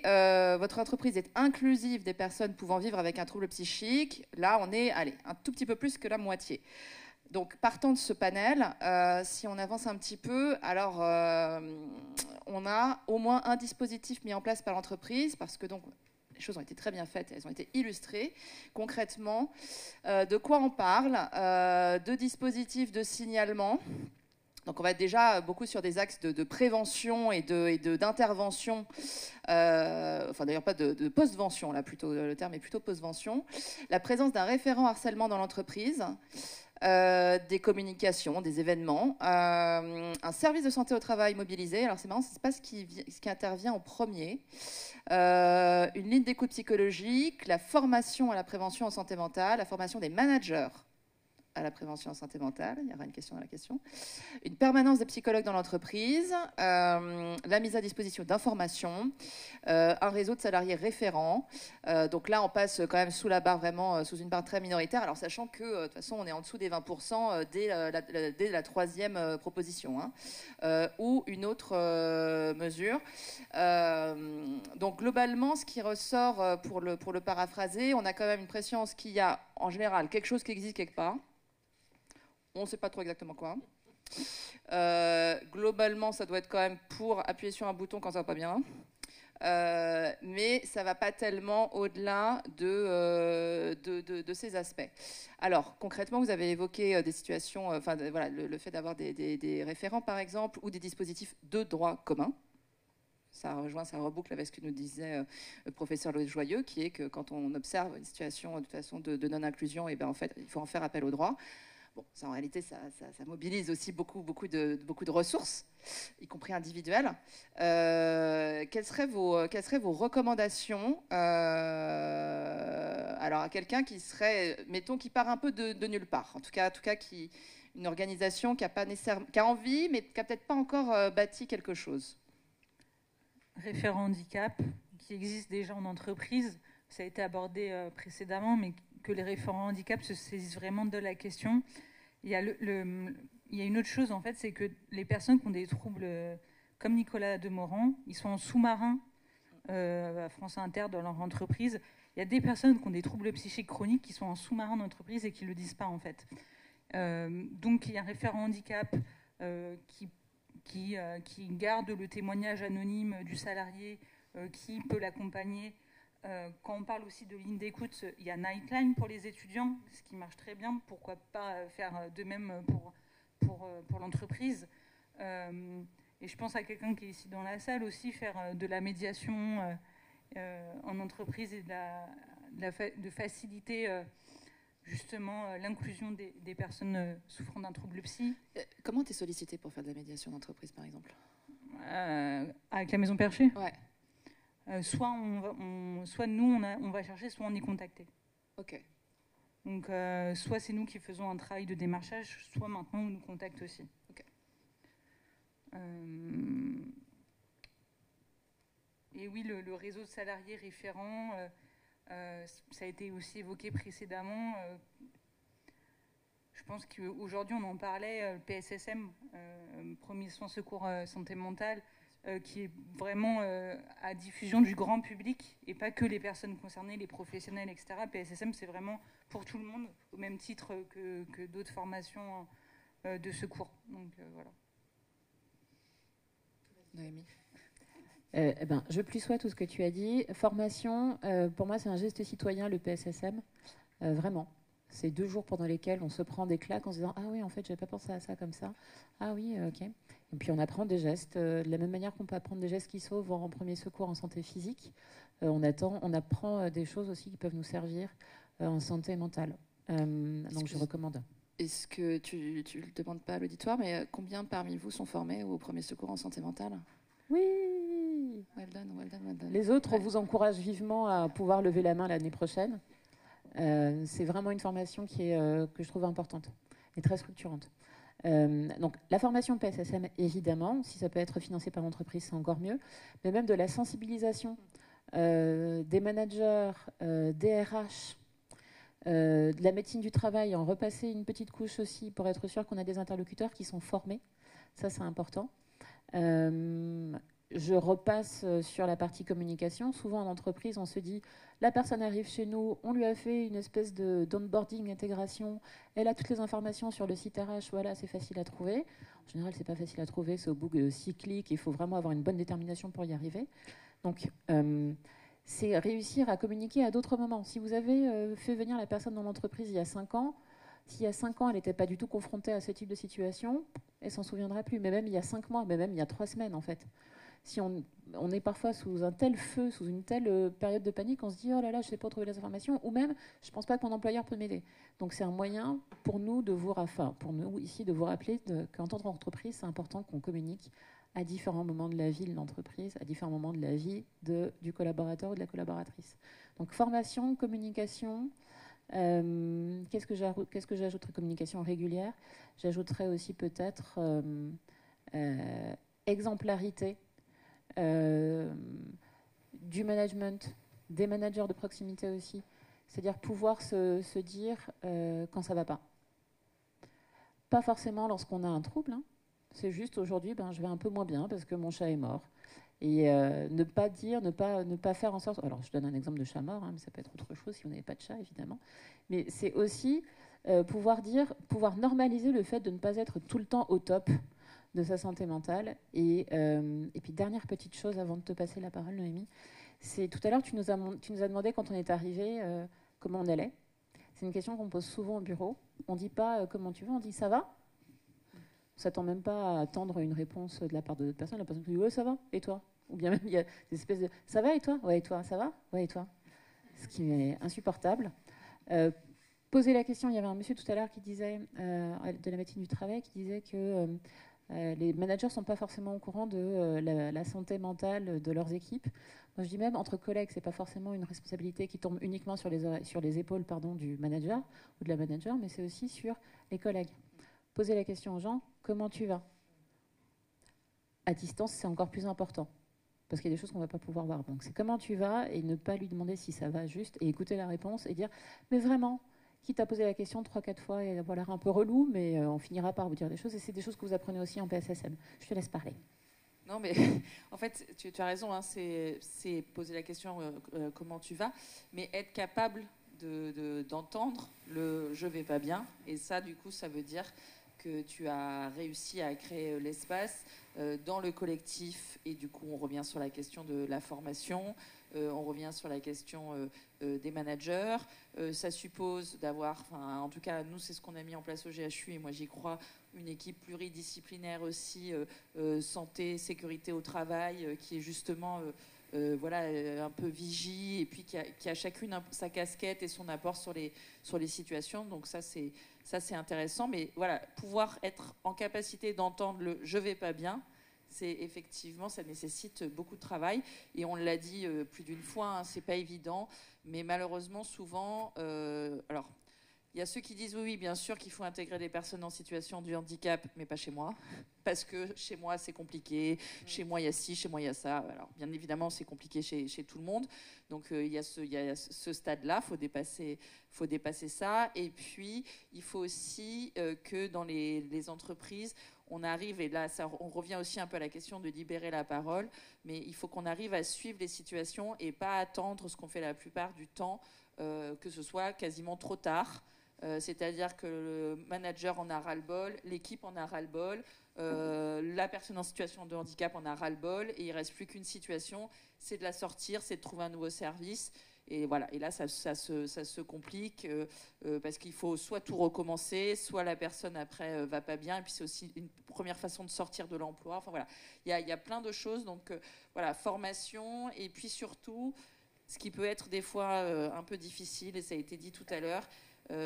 votre entreprise est inclusive des personnes pouvant vivre avec un trouble psychique. Là, on est, un tout petit peu plus que la moitié. Donc, partant de ce panel, si on avance un petit peu, alors on a au moins un dispositif mis en place par l'entreprise, parce que donc les choses ont été très bien faites, elles ont été illustrées. Concrètement, de quoi on parle? De dispositifs de signalement. Donc on va être déjà beaucoup sur des axes de prévention et d'intervention, enfin d'ailleurs pas de postvention, là plutôt, le terme est plutôt postvention. La présence d'un référent harcèlement dans l'entreprise, des communications, des événements, un service de santé au travail mobilisé. Alors c'est marrant, c'est pas ce qui intervient en premier. Une ligne d'écoute psychologique, la formation à la prévention en santé mentale, la formation des managers à la prévention en santé mentale, il y aura une question dans la question, une permanence des psychologues dans l'entreprise, la mise à disposition d'informations, un réseau de salariés référents. Donc là, on passe quand même sous la barre, vraiment sous une barre très minoritaire, alors sachant que de toute façon, on est en dessous des 20% dès la troisième proposition, ou une autre mesure. Donc globalement, ce qui ressort, pour le paraphraser, on a quand même une pression qu'il y a en général quelque chose qui existe quelque part. On ne sait pas trop exactement quoi. Globalement, ça doit être quand même pour appuyer sur un bouton quand ça va pas bien. Mais ça ne va pas tellement au-delà de ces aspects. Alors, concrètement, vous avez évoqué des situations, voilà, le fait d'avoir des référents, par exemple, ou des dispositifs de droit commun. Ça reboucle avec ce que nous disait le professeur Louis Joyeux, qui est que quand on observe une situation de façon de non-inclusion, et ben en fait, il faut en faire appel au droit. Bon, ça, en réalité, ça mobilise aussi beaucoup de ressources, y compris individuelles. Quelles seraient vos recommandations alors à quelqu'un qui serait, mettons, qui part un peu de nulle part, en tout cas une organisation qui a envie, mais qui n'a peut-être pas encore bâti quelque chose. Référent handicap, qui existe déjà en entreprise, ça a été abordé précédemment, mais que les référents handicap se saisissent vraiment de la question. Il y a une autre chose, en fait, c'est que les personnes qui ont des troubles, comme Nicolas Demorand, ils sont en sous-marin à France Inter dans leur entreprise. Il y a des personnes qui ont des troubles psychiques chroniques qui sont en sous-marin d'entreprise et qui ne le disent pas, en fait. Donc, il y a un référent handicap qui garde le témoignage anonyme du salarié qui peut l'accompagner. Quand on parle aussi de ligne d'écoute, il y a Nightline pour les étudiants, ce qui marche très bien. Pourquoi pas faire de même pour l'entreprise. Et je pense à quelqu'un qui est ici dans la salle aussi, faire de la médiation en entreprise et de faciliter justement l'inclusion des personnes souffrant d'un trouble psy. Comment tu es sollicité pour faire de la médiation d'entreprise, par exemple? Avec la Maison Perchée. Ouais. Soit nous, on va chercher, soit on est contacté. Ok. Donc, soit c'est nous qui faisons un travail de démarchage, soit maintenant on nous contacte aussi. Ok. Et oui, le réseau de salariés référents, ça a été aussi évoqué précédemment. Je pense qu'aujourd'hui, on en parlait, le PSSM, Premier Soins Secours Santé Mentale, qui est vraiment à diffusion du grand public et pas que les personnes concernées, les professionnels, etc. PSSM, c'est vraiment pour tout le monde, au même titre que d'autres formations de secours. Donc voilà. Noémie. Je plus sois tout ce que tu as dit. Formation, pour moi, c'est un geste citoyen, le PSSM. Vraiment. C'est 2 jours pendant lesquels on se prend des claques en se disant « Ah oui, en fait, j'avais pas pensé à ça comme ça. Ah oui, ok. » Et puis on apprend des gestes. De la même manière qu'on peut apprendre des gestes qui sauvent en premier secours en santé physique, on apprend des choses aussi qui peuvent nous servir en santé mentale. Donc je recommande. Est-ce que tu ne le demandes pas à l'auditoire, mais combien parmi vous sont formés au premier secours en santé mentale? Oui. Well done, well done, well done. Les autres, on vous encourage vivement à pouvoir lever la main l'année prochaine. C'est vraiment une formation que je trouve importante et très structurante. Donc la formation PSSM, évidemment, si ça peut être financé par l'entreprise, c'est encore mieux, mais même de la sensibilisation des managers, des RH, de la médecine du travail, en repasser une petite couche aussi pour être sûr qu'on a des interlocuteurs qui sont formés. Ça, c'est important. Je repasse sur la partie communication. Souvent en entreprise, on se dit, la personne arrive chez nous, on lui a fait une espèce d'onboarding, intégration, elle a toutes les informations sur le site RH, voilà, c'est facile à trouver. En général, c'est pas facile à trouver, c'est au bout de 6 clics, il faut vraiment avoir une bonne détermination pour y arriver. Donc, c'est réussir à communiquer à d'autres moments. Si vous avez fait venir la personne dans l'entreprise il y a 5 ans, s'il y a 5 ans, elle n'était pas du tout confrontée à ce type de situation, elle s'en souviendra plus. Mais même il y a 5 mois, mais même il y a 3 semaines, en fait. Si on est parfois sous un tel feu, sous une telle période de panique, on se dit « Oh là là, je ne sais pas trouver les informations » ou même « Je ne pense pas que mon employeur peut m'aider ». Donc c'est un moyen pour nous pour nous ici de vous rappeler qu'en tant qu'entreprise, c'est important qu'on communique à différents moments de la vie de l'entreprise, à différents moments de la vie du collaborateur ou de la collaboratrice. Donc formation, communication. Qu'est-ce que j'ajouterais? Communication régulière. J'ajouterais aussi peut-être exemplarité du management, des managers de proximité aussi. C'est-à-dire pouvoir se dire quand ça ne va pas. Pas forcément lorsqu'on a un trouble, hein. C'est juste aujourd'hui, je vais un peu moins bien parce que mon chat est mort. Et ne pas dire, ne pas faire en sorte... Alors, je donne un exemple de chat mort, hein, mais ça peut être autre chose si on n'avait pas de chat, évidemment. Mais c'est aussi pouvoir normaliser le fait de ne pas être tout le temps au top de sa santé mentale. Et puis, dernière petite chose avant de te passer la parole, Noémie, c'est tout à l'heure, tu nous as demandé quand on est arrivé comment on allait. C'est une question qu'on pose souvent au bureau. On ne dit pas comment tu vas, on dit ça va. On ne s'attend même pas à attendre une réponse de la part de d'autres personnes. La personne qui dit ouais, ça va, et toi? Ou bien même il y a des espèces de ça va et toi? Ouais, et toi? Ça va? Ouais, et toi? Ce qui est insupportable. Poser la question, il y avait un monsieur tout à l'heure qui disait, de la médecine du travail, qui disait que les managers ne sont pas forcément au courant de la santé mentale de leurs équipes. Moi, je dis même, entre collègues, ce n'est pas forcément une responsabilité qui tombe uniquement sur les épaules du manager ou de la manager, mais c'est aussi sur les collègues. Poser la question aux gens, comment tu vas? À distance, c'est encore plus important, parce qu'il y a des choses qu'on ne va pas pouvoir voir. Donc, c'est comment tu vas, et ne pas lui demander si ça va juste, et écouter la réponse, et dire, mais vraiment, qui t'a posé la question 3-4 fois, et avoir l'air un peu relou, mais on finira par vous dire des choses, et c'est des choses que vous apprenez aussi en PSSM. Je te laisse parler. Non, mais en fait, tu as raison, hein, c'est poser la question comment tu vas, mais être capable d'entendre le « je vais pas bien », et ça, du coup, ça veut dire que tu as réussi à créer l'espace dans le collectif, et du coup on revient sur la question de la formation, on revient sur la question des managers, ça suppose d'avoir, en tout cas nous c'est ce qu'on a mis en place au GHU et moi j'y crois, une équipe pluridisciplinaire aussi, santé, sécurité au travail, qui est justement un peu vigie et puis qui a chacune sa casquette et son apport sur les situations. Donc ça c'est intéressant, mais voilà, pouvoir être en capacité d'entendre le « je vais pas bien », c'est effectivement, ça nécessite beaucoup de travail. Et on l'a dit plus d'une fois, hein, c'est pas évident, mais malheureusement souvent, alors il y a ceux qui disent oui, bien sûr qu'il faut intégrer des personnes en situation de handicap, mais pas chez moi, parce que chez moi c'est compliqué, chez moi il y a ci, chez moi il y a ça. Alors bien évidemment c'est compliqué chez tout le monde, donc il y a ce stade-là, faut dépasser ça. Et puis il faut aussi que dans les entreprises, on arrive, et là on revient aussi un peu à la question de libérer la parole, mais il faut qu'on arrive à suivre les situations et pas attendre ce qu'on fait la plupart du temps, que ce soit quasiment trop tard. C'est-à-dire que le manager en a ras-le-bol, l'équipe en a ras-le-bol, la personne en situation de handicap en a ras-le-bol, et il ne reste plus qu'une situation, c'est de la sortir, c'est de trouver un nouveau service. Et voilà, et là, ça se complique parce qu'il faut soit tout recommencer, soit la personne après va pas bien. Et puis c'est aussi une première façon de sortir de l'emploi. Enfin voilà, il y a plein de choses. Donc voilà, formation. Et puis surtout, ce qui peut être des fois un peu difficile, et ça a été dit tout à l'heure,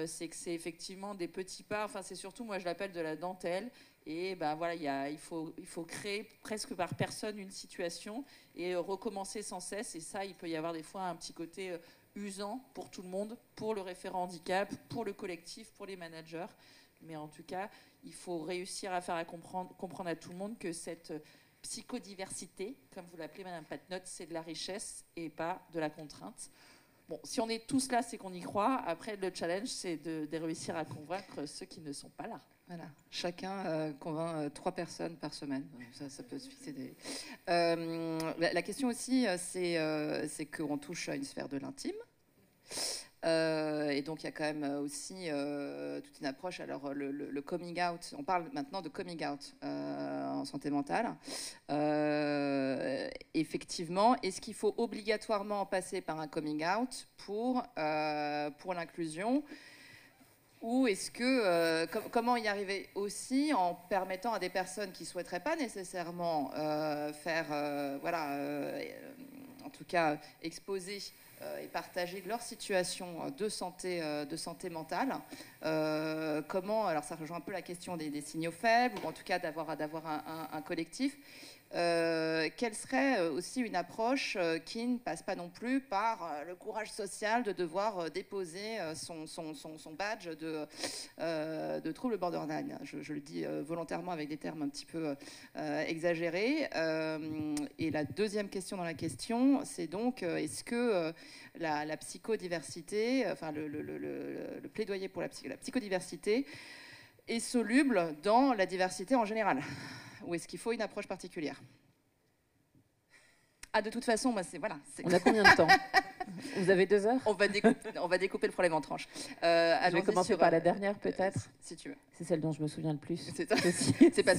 c'est que c'est effectivement des petits pas. Enfin, c'est surtout, moi je l'appelle de la dentelle. Et ben voilà, il faut créer presque par personne une situation et recommencer sans cesse. Et ça, il peut y avoir des fois un petit côté usant pour tout le monde, pour le référent handicap, pour le collectif, pour les managers. Mais en tout cas, il faut réussir à faire comprendre à tout le monde que cette psychodiversité, comme vous l'appelez Madame Patnotte, c'est de la richesse et pas de la contrainte. Bon, si on est tous là, c'est qu'on y croit. Après, le challenge, c'est de réussir à convaincre ceux qui ne sont pas là. Voilà, chacun convainc 3 personnes par semaine. Ça peut se fixer des... la question aussi, c'est qu'on touche à une sphère de l'intime. Et donc, il y a quand même aussi toute une approche. Alors, le coming out, on parle maintenant de coming out en santé mentale. Effectivement, est-ce qu'il faut obligatoirement passer par un coming out pour l'inclusion ? Ou est-ce que comment y arriver aussi en permettant à des personnes qui ne souhaiteraient pas nécessairement en tout cas exposer et partager leur situation de santé mentale. Comment, alors ça rejoint un peu la question des signaux faibles, ou en tout cas d'avoir un collectif. Quelle serait aussi une approche qui ne passe pas non plus par le courage social de devoir déposer son badge de trouble borderline. Je le dis volontairement avec des termes un petit peu exagérés. Et la deuxième question dans la question, c'est donc est-ce que la psychodiversité, enfin le plaidoyer pour la psychodiversité est soluble dans la diversité en général ? Ou est-ce qu'il faut une approche particulière ? Ah, de toute façon, moi, On a combien de temps ? Vous avez 2 heures ? On va découper le problème en tranches. Je vais commencer par la dernière, peut-être. Si tu veux. C'est celle dont je me souviens le plus. C'est parce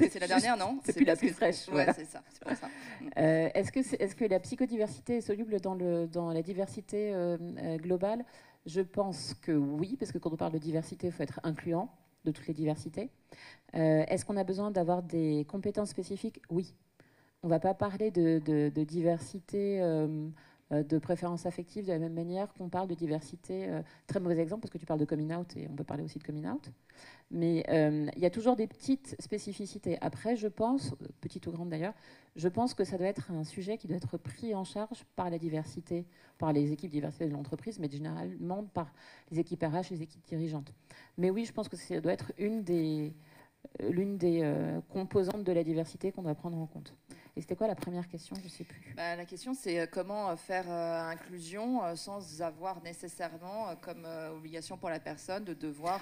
que c'est la dernière, non ? C'est plus la plus fraîche. Voilà, c'est ça. C'est pour ça. Est-ce que la psychodiversité est soluble dans la diversité globale ? Je pense que oui, parce que quand on parle de diversité, il faut être incluant de toutes les diversités. Est-ce qu'on a besoin d'avoir des compétences spécifiques ? Oui. On ne va pas parler de diversité de préférence affective de la même manière qu'on parle de diversité. Très mauvais exemple, parce que tu parles de coming out, et on peut parler aussi de coming out. Mais il y a toujours des petites spécificités. Après, je pense, petites ou grandes d'ailleurs, je pense que ça doit être un sujet qui doit être pris en charge par la diversité, par les équipes diversité de l'entreprise, mais généralement par les équipes RH, les équipes dirigeantes. Mais oui, je pense que ça doit être l'une des composantes de la diversité qu'on doit prendre en compte. Et c'était quoi la première question ? Je ne sais plus. La question, c'est comment faire inclusion sans avoir nécessairement comme obligation pour la personne de devoir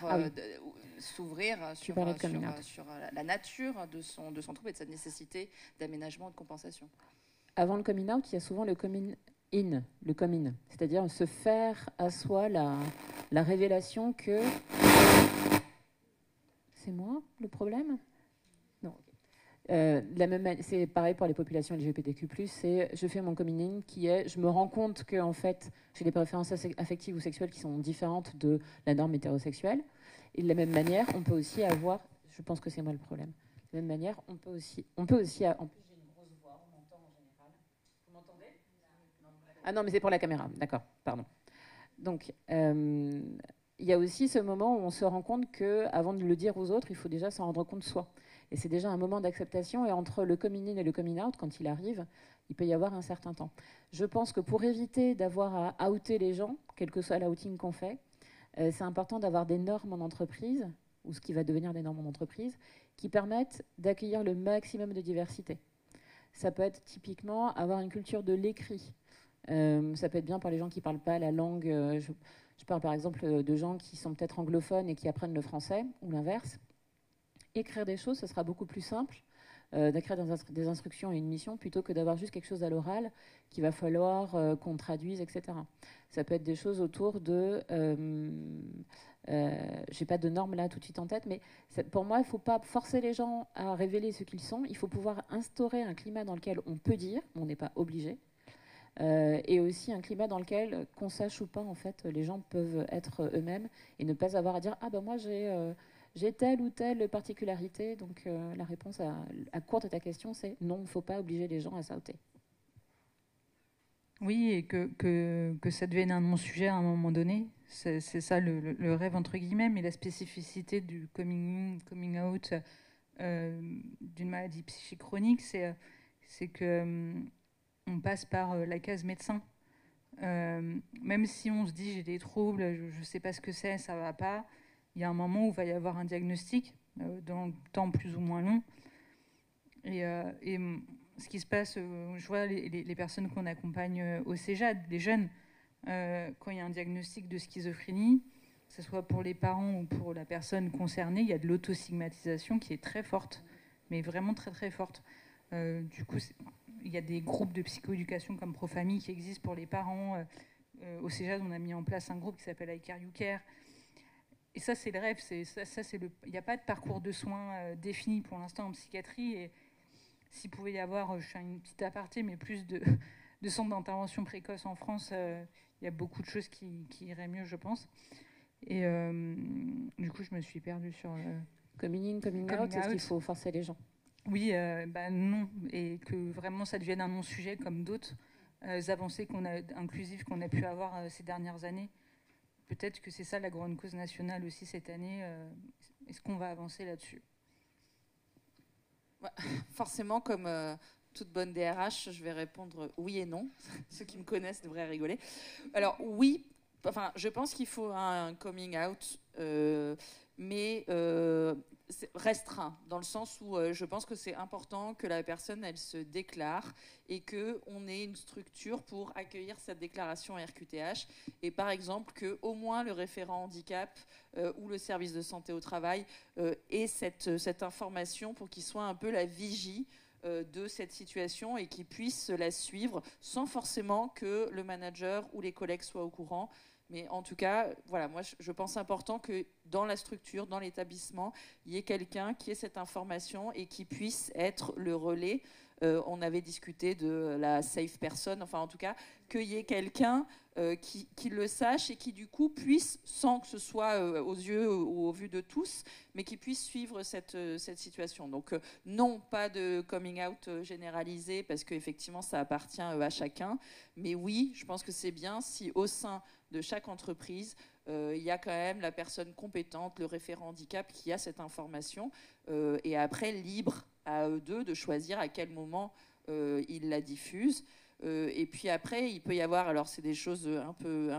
s'ouvrir sur la nature de son trouble et de sa nécessité d'aménagement et de compensation. Avant le coming out, il y a souvent le coming in, c'est-à-dire se faire à soi la révélation que... C'est moi le problème ? Non. C'est pareil pour les populations LGBTQ+, c'est je fais mon coming in qui est je me rends compte que en fait j'ai des préférences affectives ou sexuelles qui sont différentes de la norme hétérosexuelle. Et de la même manière, on peut aussi avoir, je pense que c'est moi le problème. De la même manière, on peut aussi en plus j'ai une grosse voix, on m'entend en général. Vous m'entendez ? Ah non, mais c'est pour la caméra. D'accord, pardon. Donc il y a aussi ce moment où on se rend compte qu'avant de le dire aux autres, il faut déjà s'en rendre compte soi. Et c'est déjà un moment d'acceptation. Et entre le coming in et le coming out, quand il arrive, il peut y avoir un certain temps. Je pense que pour éviter d'avoir à outer les gens, quel que soit l'outing qu'on fait, c'est important d'avoir des normes en entreprise, ou ce qui va devenir des normes en entreprise, qui permettent d'accueillir le maximum de diversité. Ça peut être typiquement avoir une culture de l'écrit. Ça peut être bien pour les gens qui ne parlent pas la langue... Je parle par exemple de gens qui sont peut-être anglophones et qui apprennent le français, ou l'inverse. Écrire des choses, ce sera beaucoup plus simple d'écrire des instructions et une mission plutôt que d'avoir juste quelque chose à l'oral qu'il va falloir qu'on traduise, etc. Ça peut être des choses autour de... je n'ai pas de normes là tout de suite en tête, mais pour moi, il ne faut pas forcer les gens à révéler ce qu'ils sont. Il faut pouvoir instaurer un climat dans lequel on peut dire, on n'est pas obligé, et aussi un climat dans lequel, qu'on sache ou pas, en fait, les gens peuvent être eux-mêmes et ne pas avoir à dire ah ben moi j'ai telle ou telle particularité. Donc la réponse à courte de ta question, c'est non, il ne faut pas obliger les gens à sauter. Oui, et que ça devienne un non-sujet à un moment donné. C'est ça le rêve, entre guillemets, mais la spécificité du coming out d'une maladie psychique chronique, c'est que on passe par la case médecin. Même si on se dit j'ai des troubles, je ne sais pas ce que c'est, ça ne va pas, il y a un moment où il va y avoir un diagnostic, dans le temps plus ou moins long. Et ce qui se passe, je vois les personnes qu'on accompagne au CEJAD, les jeunes, quand il y a un diagnostic de schizophrénie, que ce soit pour les parents ou pour la personne concernée, il y a de l'autostigmatisation qui est très forte, mais vraiment très très forte. Du coup, il y a des groupes de psychoéducation comme Profamille qui existent pour les parents. Au CEJAD, on a mis en place un groupe qui s'appelle I Care You Care. Et ça, c'est le rêve. Il n'y a pas de parcours de soins défini pour l'instant en psychiatrie. Et s'il pouvait y avoir, je fais une petite aparté, mais plus de centres d'intervention précoce en France, il y a beaucoup de choses qui iraient mieux, je pense. Et du coup, je me suis perdue sur... coming out, est-ce qu'il faut forcer les gens? Oui, non. Et que vraiment, ça devienne un non-sujet comme d'autres avancées inclusives qu'on a pu avoir ces dernières années. Peut-être que c'est ça la grande cause nationale aussi cette année. Est-ce qu'on va avancer là-dessus? Forcément, comme toute bonne DRH, je vais répondre oui et non. Ceux qui me connaissent devraient rigoler. Alors oui, je pense qu'il faut un coming out, mais restreint, dans le sens où je pense que c'est important que la personne, elle se déclare et qu'on ait une structure pour accueillir cette déclaration RQTH. Et par exemple, qu'au moins le référent handicap ou le service de santé au travail ait cette information pour qu'il soit un peu la vigie de cette situation et qu'il puisse la suivre sans forcément que le manager ou les collègues soient au courant. Mais en tout cas, voilà, moi, je pense important que dans la structure, dans l'établissement, il y ait quelqu'un qui ait cette information et qui puisse être le relais. On avait discuté de la safe person, enfin, en tout cas, qu'il y ait quelqu'un qui le sache et qui, du coup, puisse, sans que ce soit aux yeux ou au vu de tous, mais qui puisse suivre cette situation. Donc, non, pas de coming out généralisé, parce qu'effectivement, ça appartient à chacun. Mais oui, je pense que c'est bien si, au sein de chaque entreprise, il y a quand même la personne compétente, le référent handicap qui a cette information, et après libre à eux deux de choisir à quel moment ils la diffusent. Et puis après, il peut y avoir, alors c'est des choses un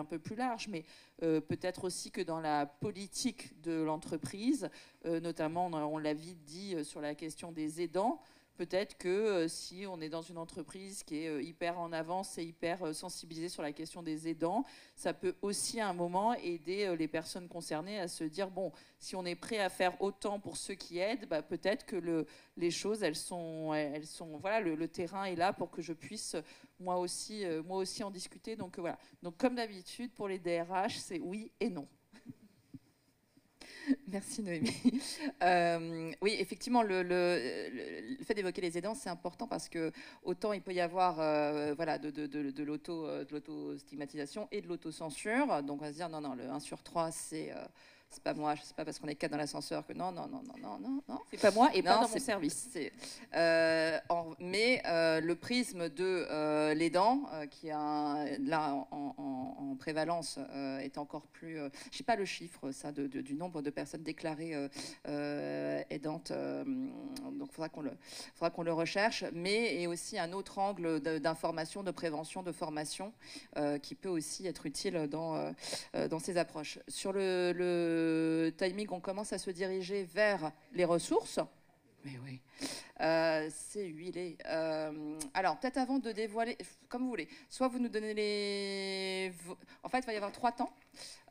peu plus larges, mais peut-être aussi que dans la politique de l'entreprise, notamment on l'a vite dit sur la question des aidants, peut-être que si on est dans une entreprise qui est hyper en avance et hyper sensibilisée sur la question des aidants, ça peut aussi à un moment aider les personnes concernées à se dire, bon, si on est prêt à faire autant pour ceux qui aident, bah, peut-être que les choses, elles sont voilà, le terrain est là pour que je puisse moi aussi en discuter. Donc voilà. Donc comme d'habitude, pour les DRH, c'est oui et non. Merci Noémie. Oui, effectivement, le fait d'évoquer les aidants, c'est important parce que autant il peut y avoir voilà, de l'auto-stigmatisation et de l'autocensure. Donc on va se dire non, le 1 sur 3, c'est pas moi, je sais pas parce qu'on est 4 dans l'ascenseur que non. C'est pas moi et non, pas dans mon service. Mais le prisme de l'aidant, qui a là en prévalence, est encore plus. Je sais pas le chiffre ça du nombre de personnes déclarées aidantes. Donc faudra qu'on le recherche. Mais et aussi un autre angle d'information, de prévention, de formation qui peut aussi être utile dans ces approches. Sur le timing, on commence à se diriger vers les ressources. Mais oui, c'est huilé. Alors, peut-être avant de dévoiler, comme vous voulez, soit vous nous donnez les... En fait, il va y avoir 3 temps.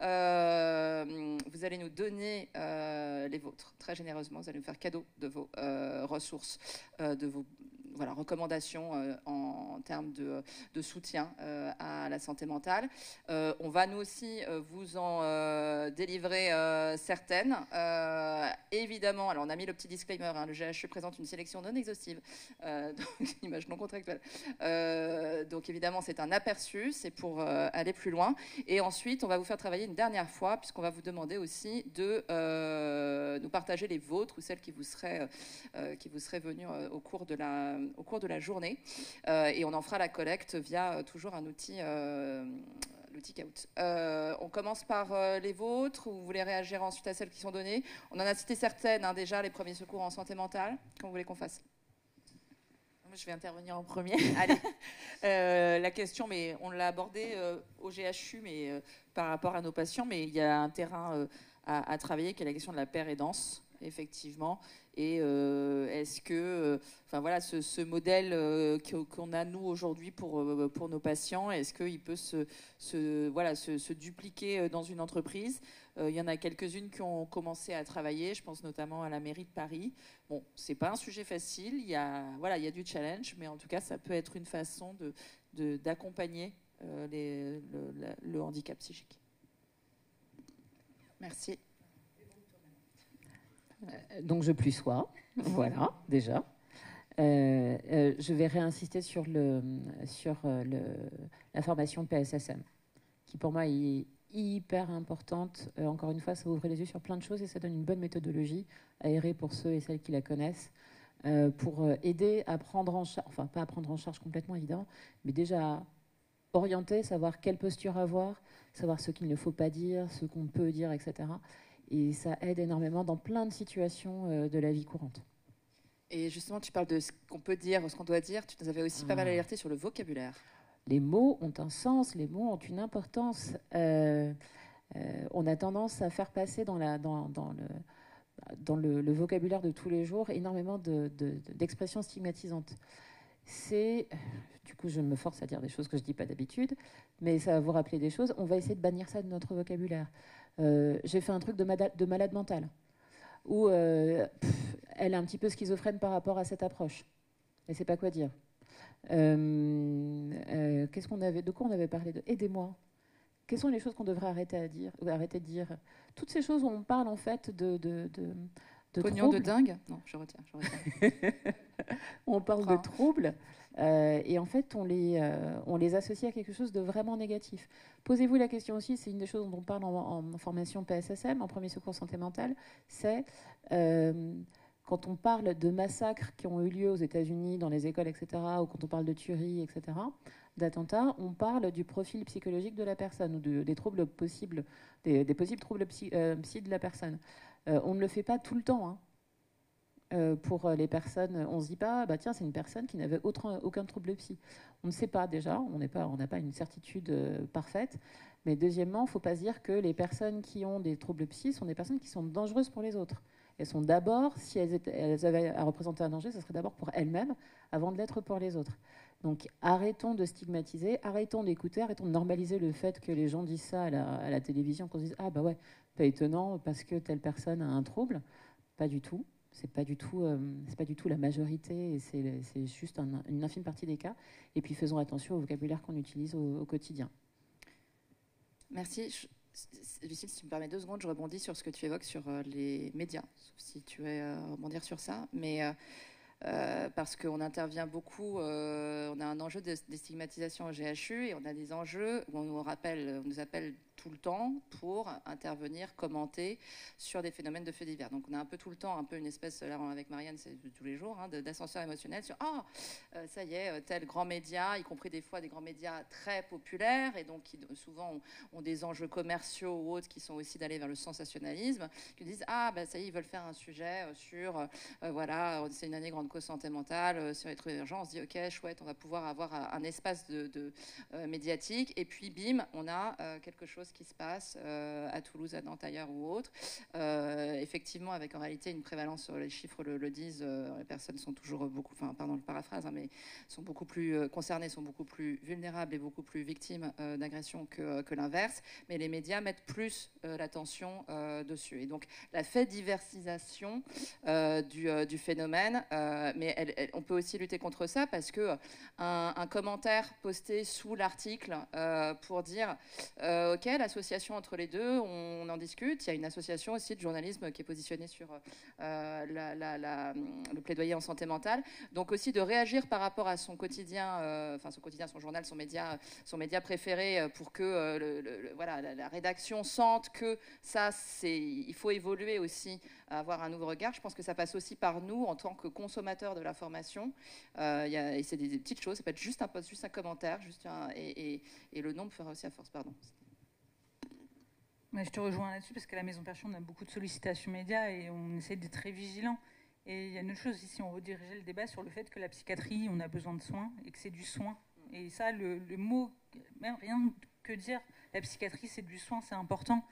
Vous allez nous donner les vôtres, très généreusement. Vous allez nous faire cadeau de vos ressources, de vos voilà, recommandations en termes de soutien à la santé mentale. On va nous aussi vous en délivrer certaines. Évidemment, alors on a mis le petit disclaimer, hein, le GHU présente une sélection non exhaustive, donc image non contractuelle. Donc évidemment, c'est un aperçu, c'est pour aller plus loin. Et ensuite, on va vous faire travailler une dernière fois, puisqu'on va vous demander aussi de nous partager les vôtres ou celles qui vous seraient venues au cours de la journée. Et on en fera la collecte via toujours un outil, l'outil Kahoot. On commence par les vôtres, ou vous voulez réagir ensuite à celles qui sont données? On en a cité certaines, hein, déjà, les premiers secours en santé mentale. Comment vous voulez qu'on fasse? Je vais intervenir en premier. Allez. La question, mais on l'a abordée au GHU, mais par rapport à nos patients, mais il y a un terrain à travailler qui est la question de la paire aidance, effectivement. Et est-ce que, enfin voilà, ce modèle qu'on a nous aujourd'hui pour nos patients, est-ce qu'il peut se dupliquer dans une entreprise? Il y en a quelques-unes qui ont commencé à travailler, je pense notamment à la mairie de Paris. Bon, c'est pas un sujet facile, il y a du challenge, mais en tout cas, ça peut être une façon d'accompagner le handicap psychique. Merci. Donc je plus sois, voilà, déjà. Je vais réinsister sur la formation PSSM, qui pour moi est hyper importante. Encore une fois, ça ouvre les yeux sur plein de choses et ça donne une bonne méthodologie aérée pour ceux et celles qui la connaissent, pour aider à prendre en charge, enfin pas à prendre en charge complètement évidemment, mais déjà à orienter, savoir quelle posture avoir, savoir ce qu'il ne faut pas dire, ce qu'on peut dire, etc. Et ça aide énormément dans plein de situations de la vie courante. Et justement, tu parles de ce qu'on peut dire, ce qu'on doit dire. Tu nous avais aussi pas mal alerté sur le vocabulaire. Les mots ont un sens, les mots ont une importance. On a tendance à faire passer dans le vocabulaire de tous les jours énormément d'expressions stigmatisantes. Du coup, je me force à dire des choses que je ne dis pas d'habitude, mais ça va vous rappeler des choses. On va essayer de bannir ça de notre vocabulaire. J'ai fait un truc de malade mental, où elle est un petit peu schizophrène par rapport à cette approche. Elle ne sait pas quoi dire. De quoi on avait parlé? Aidez-moi. Quelles sont les choses qu'on devrait arrêter de dire? Toutes ces choses où on parle en fait de pognon de dingue? Non, je retiens. On parle de troubles. Et en fait, on les associe à quelque chose de vraiment négatif. Posez-vous la question aussi, c'est une des choses dont on parle en formation PSSM, en premier secours santé mentale, c'est quand on parle de massacres qui ont eu lieu aux États-Unis, dans les écoles, etc., ou quand on parle de tueries, etc., d'attentats, on parle du profil psychologique de la personne, ou des troubles possibles, des possibles troubles psy de la personne. On ne le fait pas tout le temps, hein. Pour les personnes, on ne se dit pas, bah tiens, c'est une personne qui n'avait aucun trouble psy. On ne sait pas déjà, on n'a pas une certitude parfaite. Mais deuxièmement, il ne faut pas se dire que les personnes qui ont des troubles psy sont des personnes qui sont dangereuses pour les autres. Elles sont d'abord, si elles avaient à représenter un danger, ce serait d'abord pour elles-mêmes, avant de l'être pour les autres. Donc arrêtons de stigmatiser, arrêtons d'écouter, arrêtons de normaliser le fait que les gens disent ça à la télévision, qu'on se dise, ah bah ouais, pas étonnant parce que telle personne a un trouble. Pas du tout. C'est pas du tout la majorité, et c'est juste une infime partie des cas. Et puis faisons attention au vocabulaire qu'on utilise au quotidien. Merci. Lucille, si tu me permets 2 secondes, je rebondis sur ce que tu évoques sur les médias, sauf si tu veux rebondir sur ça. Mais parce qu'on intervient beaucoup, on a un enjeu de stigmatisation au GHU et on a des enjeux où on nous appelle tout le temps pour intervenir, commenter sur des phénomènes de faits divers. Donc on a un peu tout le temps, un peu une espèce, là avec Marianne, c'est tous les jours, hein, d'ascenseur émotionnel sur ça y est, tel grand média, y compris des fois des grands médias très populaires et donc qui souvent ont des enjeux commerciaux ou autres qui sont aussi d'aller vers le sensationnalisme, qui disent ça y est, ils veulent faire un sujet sur voilà, c'est une année grande cause santé mentale, sur les trucs urgents, on se dit ok, chouette, on va pouvoir avoir un espace médiatique et puis bim, on a quelque chose qui se passe à Toulouse, à Nantes, ailleurs ou autre. Effectivement, avec en réalité une prévalence, les chiffres le disent, les personnes sont toujours beaucoup, enfin pardon le paraphrase, hein, mais sont beaucoup plus concernées, sont beaucoup plus vulnérables et beaucoup plus victimes d'agressions que l'inverse. Mais les médias mettent plus l'attention dessus. Et donc la fait diversisation du phénomène Mais on peut aussi lutter contre ça parce que un commentaire posté sous l'article pour dire ok, l'association entre les deux, on en discute. Il y a une association aussi de journalisme qui est positionnée sur le plaidoyer en santé mentale. Donc aussi de réagir par rapport à son quotidien, son journal, son média préféré, pour que voilà, la rédaction sente que ça, il faut évoluer aussi, avoir un nouveau regard. Je pense que ça passe aussi par nous en tant que consommateurs de l'information. Et c'est des petites choses, ça peut être juste un post, juste un commentaire, et le nombre fera aussi à force. Pardon. Je te rejoins là-dessus parce qu'à la Maison Perchée, on a beaucoup de sollicitations médias et on essaie d'être très vigilants. Et il y a une autre chose ici, on redirigeait le débat sur le fait que la psychiatrie, on a besoin de soins et que c'est du soin. Et ça, le mot, même rien que dire, la psychiatrie, c'est du soin, c'est important.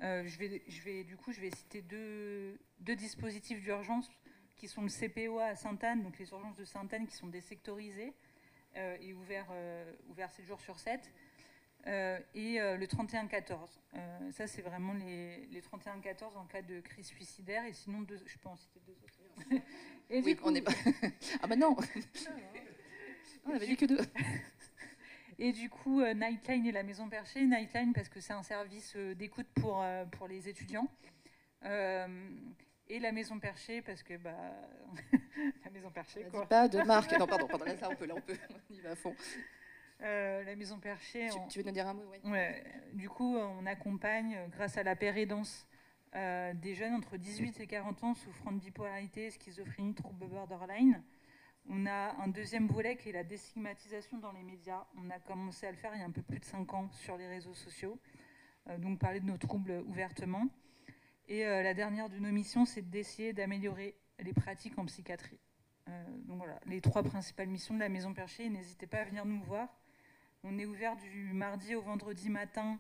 Je vais citer deux dispositifs d'urgence qui sont le CPOA à Sainte-Anne, donc les urgences de Sainte-Anne qui sont désectorisées et ouverts 7 jours sur 7. Et le 3114. Ça, c'est vraiment les 3114 en cas de crise suicidaire. Et sinon, je peux en citer 2 autres. Et oui, on n'est pas... Ah bah non, on n'avait dit que 2. Et du coup, Nightline et la Maison Perchée. Nightline parce que c'est un service d'écoute pour les étudiants. Et la Maison Perchée parce que... la Maison Perchée, quoi. Pas de marque. Non, pardon, là, ça, on peut, on y va à fond. La Maison Perchée... Tu veux nous dire un mot? Oui. Ouais, du coup, on accompagne, grâce à la pérédance, des jeunes entre 18 et 40 ans souffrant de bipolarité, schizophrénie, troubles borderline. On a un deuxième volet qui est la déstigmatisation dans les médias. On a commencé à le faire il y a un peu plus de 5 ans sur les réseaux sociaux, donc parler de nos troubles ouvertement. Et la dernière de nos missions, c'est d'essayer d'améliorer les pratiques en psychiatrie. Donc voilà, les 3 principales missions de la Maison Perchée. N'hésitez pas à venir nous voir. On est ouvert du mardi au vendredi matin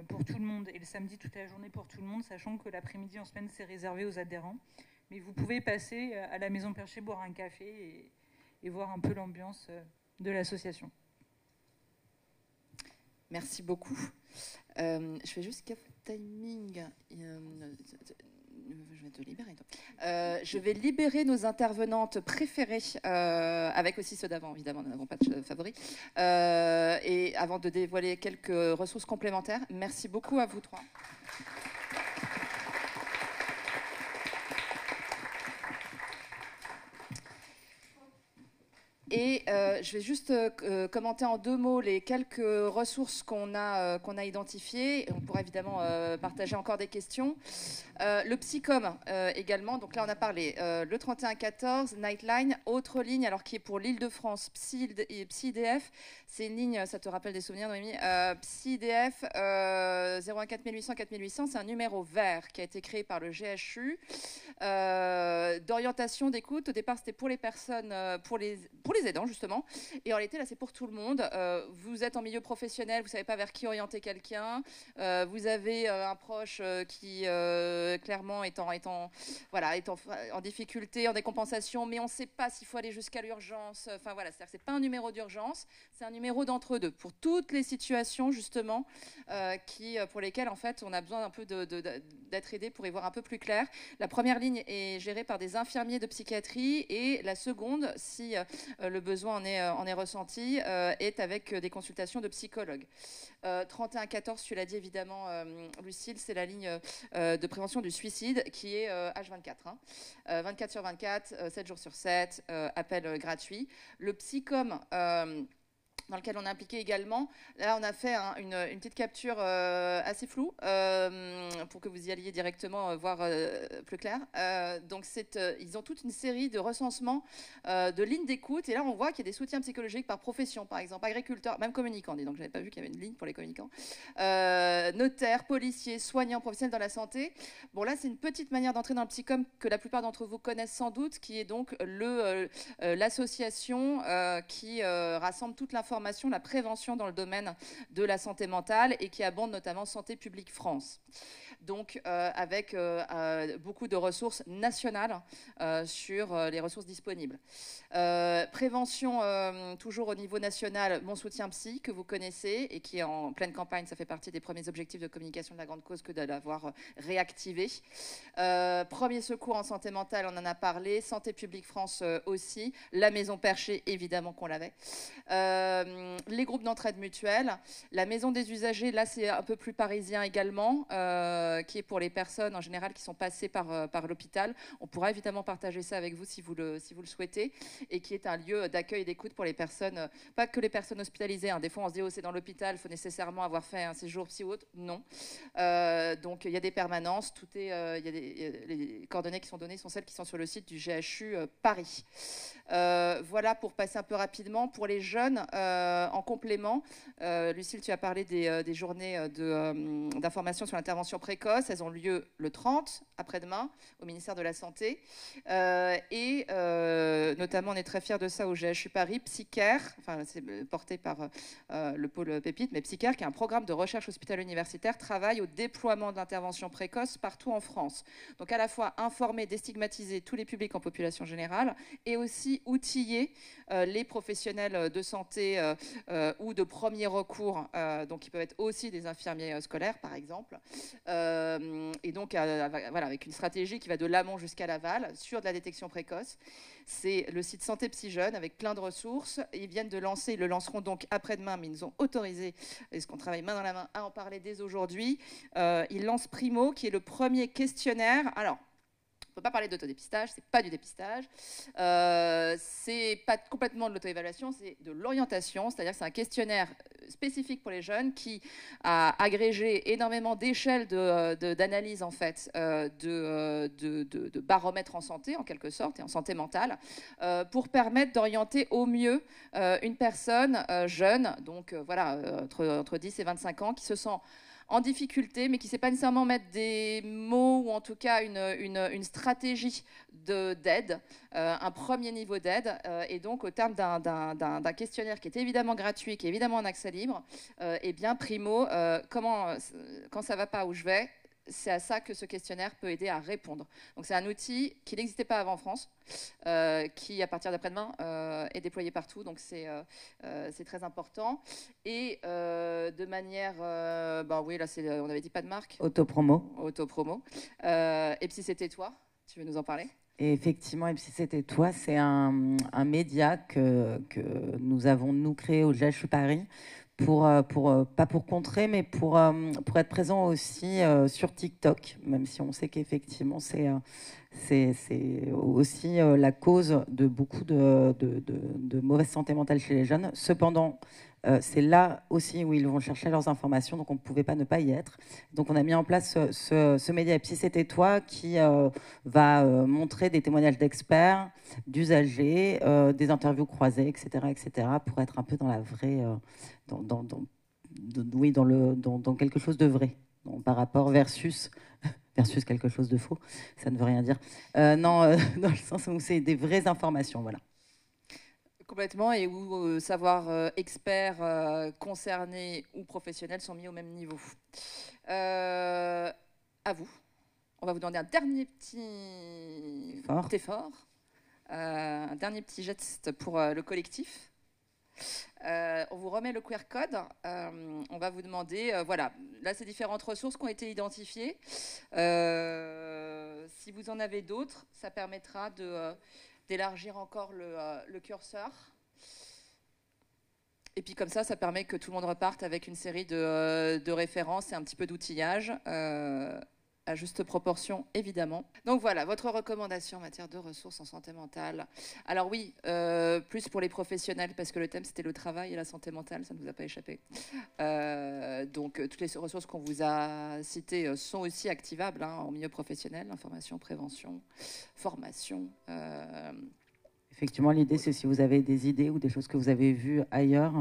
pour tout le monde et le samedi toute la journée pour tout le monde, sachant que l'après-midi en semaine, c'est réservé aux adhérents. Mais vous pouvez passer à la Maison Perchée, boire un café et voir un peu l'ambiance de l'association. Merci beaucoup. Je fais juste gaffe au timing. Je vais te libérer. Je vais libérer nos intervenantes préférées, avec aussi ceux d'avant, évidemment, nous n'avons pas de favoris. Et avant de dévoiler quelques ressources complémentaires, merci beaucoup à vous 3. Et je vais juste commenter en 2 mots les quelques ressources qu'on a identifiées. On pourra évidemment partager encore des questions. Le Psycom également, donc là on a parlé le 3114, Nightline, autre ligne alors qui est pour l'Île-de-France, PsyDF, c'est une ligne, ça te rappelle des souvenirs Noémie, PsyDF 01 4800 4800, c'est un numéro vert qui a été créé par le GHU, d'orientation d'écoute. Au départ c'était pour les personnes, pour les aidants justement, et en réalité là c'est pour tout le monde. Vous êtes en milieu professionnel, vous savez pas vers qui orienter quelqu'un, vous avez un proche qui clairement est en difficulté, en décompensation, mais on ne sait pas s'il faut aller jusqu'à l'urgence. Enfin voilà, c'est-à-dire que c'est pas un numéro d'urgence, c'est un numéro d'entre-deux pour toutes les situations justement pour lesquelles en fait on a besoin un peu d'être aidé pour y voir un peu plus clair. La première ligne est gérée par des infirmiers de psychiatrie et la seconde, si le besoin en est ressenti, est avec des consultations de psychologues. 3114, tu l'as dit évidemment, Lucille, c'est la ligne de prévention du suicide qui est H24. 24 sur 24, 7 jours sur 7, appel gratuit. Le Psycom, dans lequel on est impliqué également. Là, on a fait une petite capture assez floue pour que vous y alliez directement voir plus clair. Donc, ils ont toute une série de recensements de lignes d'écoute. Et là, on voit qu'il y a des soutiens psychologiques par profession, par exemple, agriculteurs, même communicants. Donc, je n'avais pas vu qu'il y avait une ligne pour les communicants. Notaires, policiers, soignants, professionnels dans la santé. Bon, là, c'est une petite manière d'entrer dans le Psycom que la plupart d'entre vous connaissent sans doute, qui est donc l'association qui rassemble toute l'information, la prévention dans le domaine de la santé mentale et qui abonde notamment Santé publique France. donc avec beaucoup de ressources nationales sur les ressources disponibles. Prévention, toujours au niveau national, Mon soutien psy, que vous connaissez et qui est en pleine campagne. Ça fait partie des premiers objectifs de communication de la grande cause que de l'avoir réactivé. Premier secours en santé mentale, on en a parlé. Santé publique France aussi. La maison perchée, évidemment qu'on l'avait. Les groupes d'entraide mutuelle. La maison des usagers, là c'est un peu plus parisien également, qui est pour les personnes en général qui sont passées par l'hôpital. On pourra évidemment partager ça avec vous si vous le souhaitez, et qui est un lieu d'accueil et d'écoute pour les personnes, pas que les personnes hospitalisées. Hein. Des fois on se dit, oh c'est dans l'hôpital, il faut nécessairement avoir fait un séjour psy ou autre. Non. Donc il y a des permanences, les coordonnées qui sont données sont celles qui sont sur le site du GHU Paris. Voilà pour passer un peu rapidement. Pour les jeunes, en complément, Lucille, tu as parlé des journées d'information sur l'intervention précoce. Elles ont lieu le 30, après-demain, au ministère de la Santé. Et notamment, on est très fiers de ça au GHU Paris. Psycare, enfin c'est porté par le pôle Pépite, mais Psycare, qui est un programme de recherche hospitalo-universitaire, travaille au déploiement de l'intervention précoce partout en France. Donc à la fois informer, déstigmatiser tous les publics en population générale, et aussi outiller les professionnels de santé ou de premier recours, donc qui peuvent être aussi des infirmiers scolaires par exemple, et donc voilà, avec une stratégie qui va de l'amont jusqu'à l'aval sur de la détection précoce. C'est le site Santé Psy Jeune avec plein de ressources. Ils viennent de lancer, ils le lanceront donc après-demain, mais ils nous ont autorisé, est-ce qu'on travaille main dans la main, à en parler dès aujourd'hui. Ils lancent Primo, qui est le premier questionnaire. Alors, on ne peut pas parler d'autodépistage, c'est pas du dépistage, c'est pas complètement de l'auto-évaluation, c'est de l'orientation, c'est-à-dire que c'est un questionnaire spécifique pour les jeunes qui a agrégé énormément d'échelles d'analyse en fait, de baromètres en santé en quelque sorte et en santé mentale, pour permettre d'orienter au mieux une personne jeune, donc voilà, entre 10 et 25 ans, qui se sent en difficulté, mais qui ne sait pas nécessairement mettre des mots ou en tout cas une stratégie d'aide, un premier niveau d'aide. Et donc, au terme d'un questionnaire qui est évidemment gratuit, qui est évidemment en accès libre, eh bien, Primo, quand ça ne va pas où je vais, c'est à ça que ce questionnaire peut aider à répondre. Donc c'est un outil qui n'existait pas avant en France, qui à partir d'après-demain est déployé partout, donc c'est très important. Et de manière, oui, là on avait dit pas de marque. Autopromo. Autopromo. Et puis c'était toi, tu veux nous en parler ? Et effectivement, et si c'était toi, c'est un média que nous avons créé au GHU Paris pas pour contrer, mais pour être présent aussi sur TikTok, même si on sait qu'effectivement c'est aussi la cause de beaucoup de mauvaise santé mentale chez les jeunes. Cependant, c'est là aussi où ils vont chercher leurs informations, donc on ne pouvait pas ne pas y être. Donc on a mis en place ce média. Et puis c'était toi qui va montrer des témoignages d'experts, d'usagers, des interviews croisées, etc., pour être un peu dans la vraie, dans quelque chose de vrai, par rapport versus quelque chose de faux. Ça ne veut rien dire. Dans le sens où c'est des vraies informations, voilà. Complètement, et où savoir experts concernés ou professionnels sont mis au même niveau. À vous. On va vous demander un dernier petit effort, un dernier petit geste pour le collectif. On vous remet le QR code. On va vous demander, voilà, là c'est différentes ressources qui ont été identifiées. Si vous en avez d'autres, ça permettra d'élargir encore le curseur. Et puis comme ça permet que tout le monde reparte avec une série de références et un petit peu d'outillage, à juste proportion, évidemment. Donc voilà, votre recommandation en matière de ressources en santé mentale. Alors oui, plus pour les professionnels, parce que le thème c'était le travail et la santé mentale, ça ne vous a pas échappé. Donc toutes les ressources qu'on vous a citées sont aussi activables en milieu professionnel, information, prévention, formation. Effectivement, l'idée, c'est si vous avez des idées ou des choses que vous avez vues ailleurs,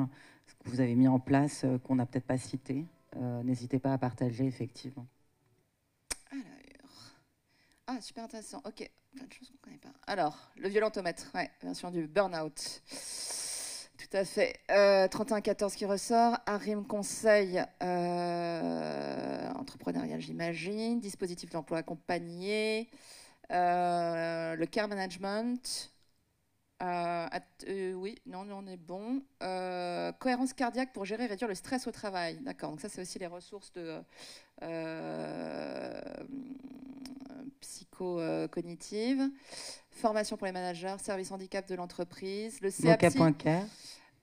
ce que vous avez mis en place, qu'on n'a peut-être pas cité, n'hésitez pas à partager, effectivement. Alors, super intéressant. Ok, plein de choses qu'on ne connaît pas. Alors, le violentomètre, ouais, version du burn-out. Tout à fait. 31-14 qui ressort. Arim conseil entrepreneurial, j'imagine. Dispositif d'emploi accompagné. Le care management. Oui, non, on est bon. Cohérence cardiaque pour gérer et réduire le stress au travail. D'accord, donc ça, c'est aussi les ressources de psycho-cognitives. Formation pour les managers, service handicap de l'entreprise. Le CAPSI. Moca.care.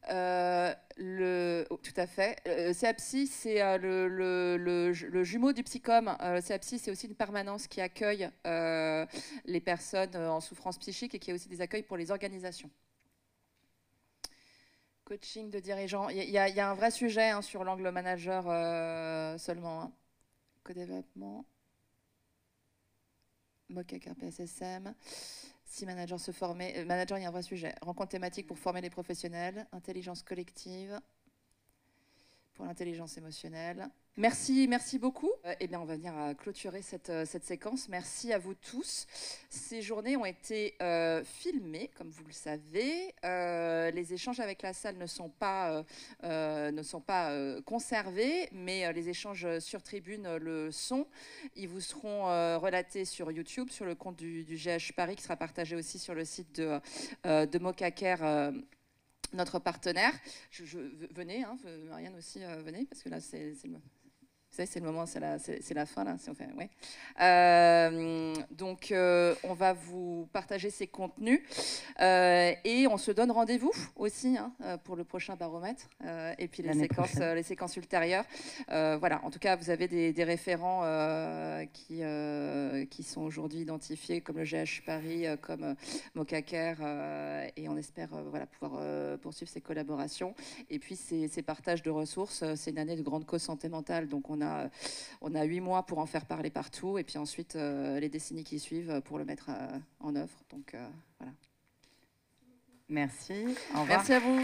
Tout à fait. Le CAPSI, c'est le jumeau du Psycom. Le CAPSI, c'est aussi une permanence qui accueille les personnes en souffrance psychique et qui a aussi des accueils pour les organisations. Coaching de dirigeants. Il y a un vrai sujet sur l'angle manager seulement. Co-développement. Moca.care PSSM. Si manager se former, manager, il y a un vrai sujet. Rencontre thématique pour former les professionnels, intelligence collective pour l'intelligence émotionnelle. Merci beaucoup. Eh bien, on va venir clôturer cette séquence. Merci à vous tous. Ces journées ont été filmées, comme vous le savez. Les échanges avec la salle ne sont pas conservés, mais les échanges sur Tribune le sont. Ils vous seront relatés sur YouTube, sur le compte du GH Paris, qui sera partagé aussi sur le site de Moca.care, notre partenaire. Venez, Marianne aussi, venez, parce que là, vous savez, c'est le moment, c'est la fin, là. Ouais. Donc, on va vous partager ces contenus et on se donne rendez-vous aussi pour le prochain baromètre et puis les séquences ultérieures. Voilà, en tout cas, vous avez des référents qui sont aujourd'hui identifiés comme le GH Paris, comme Moca.care et on espère pouvoir poursuivre ces collaborations. Et puis, ces partages de ressources, c'est une année de grande cause santé mentale, donc on a 8 mois pour en faire parler partout et puis ensuite les décennies qui suivent pour le mettre en œuvre. Donc voilà. Merci. Au revoir. Merci à vous.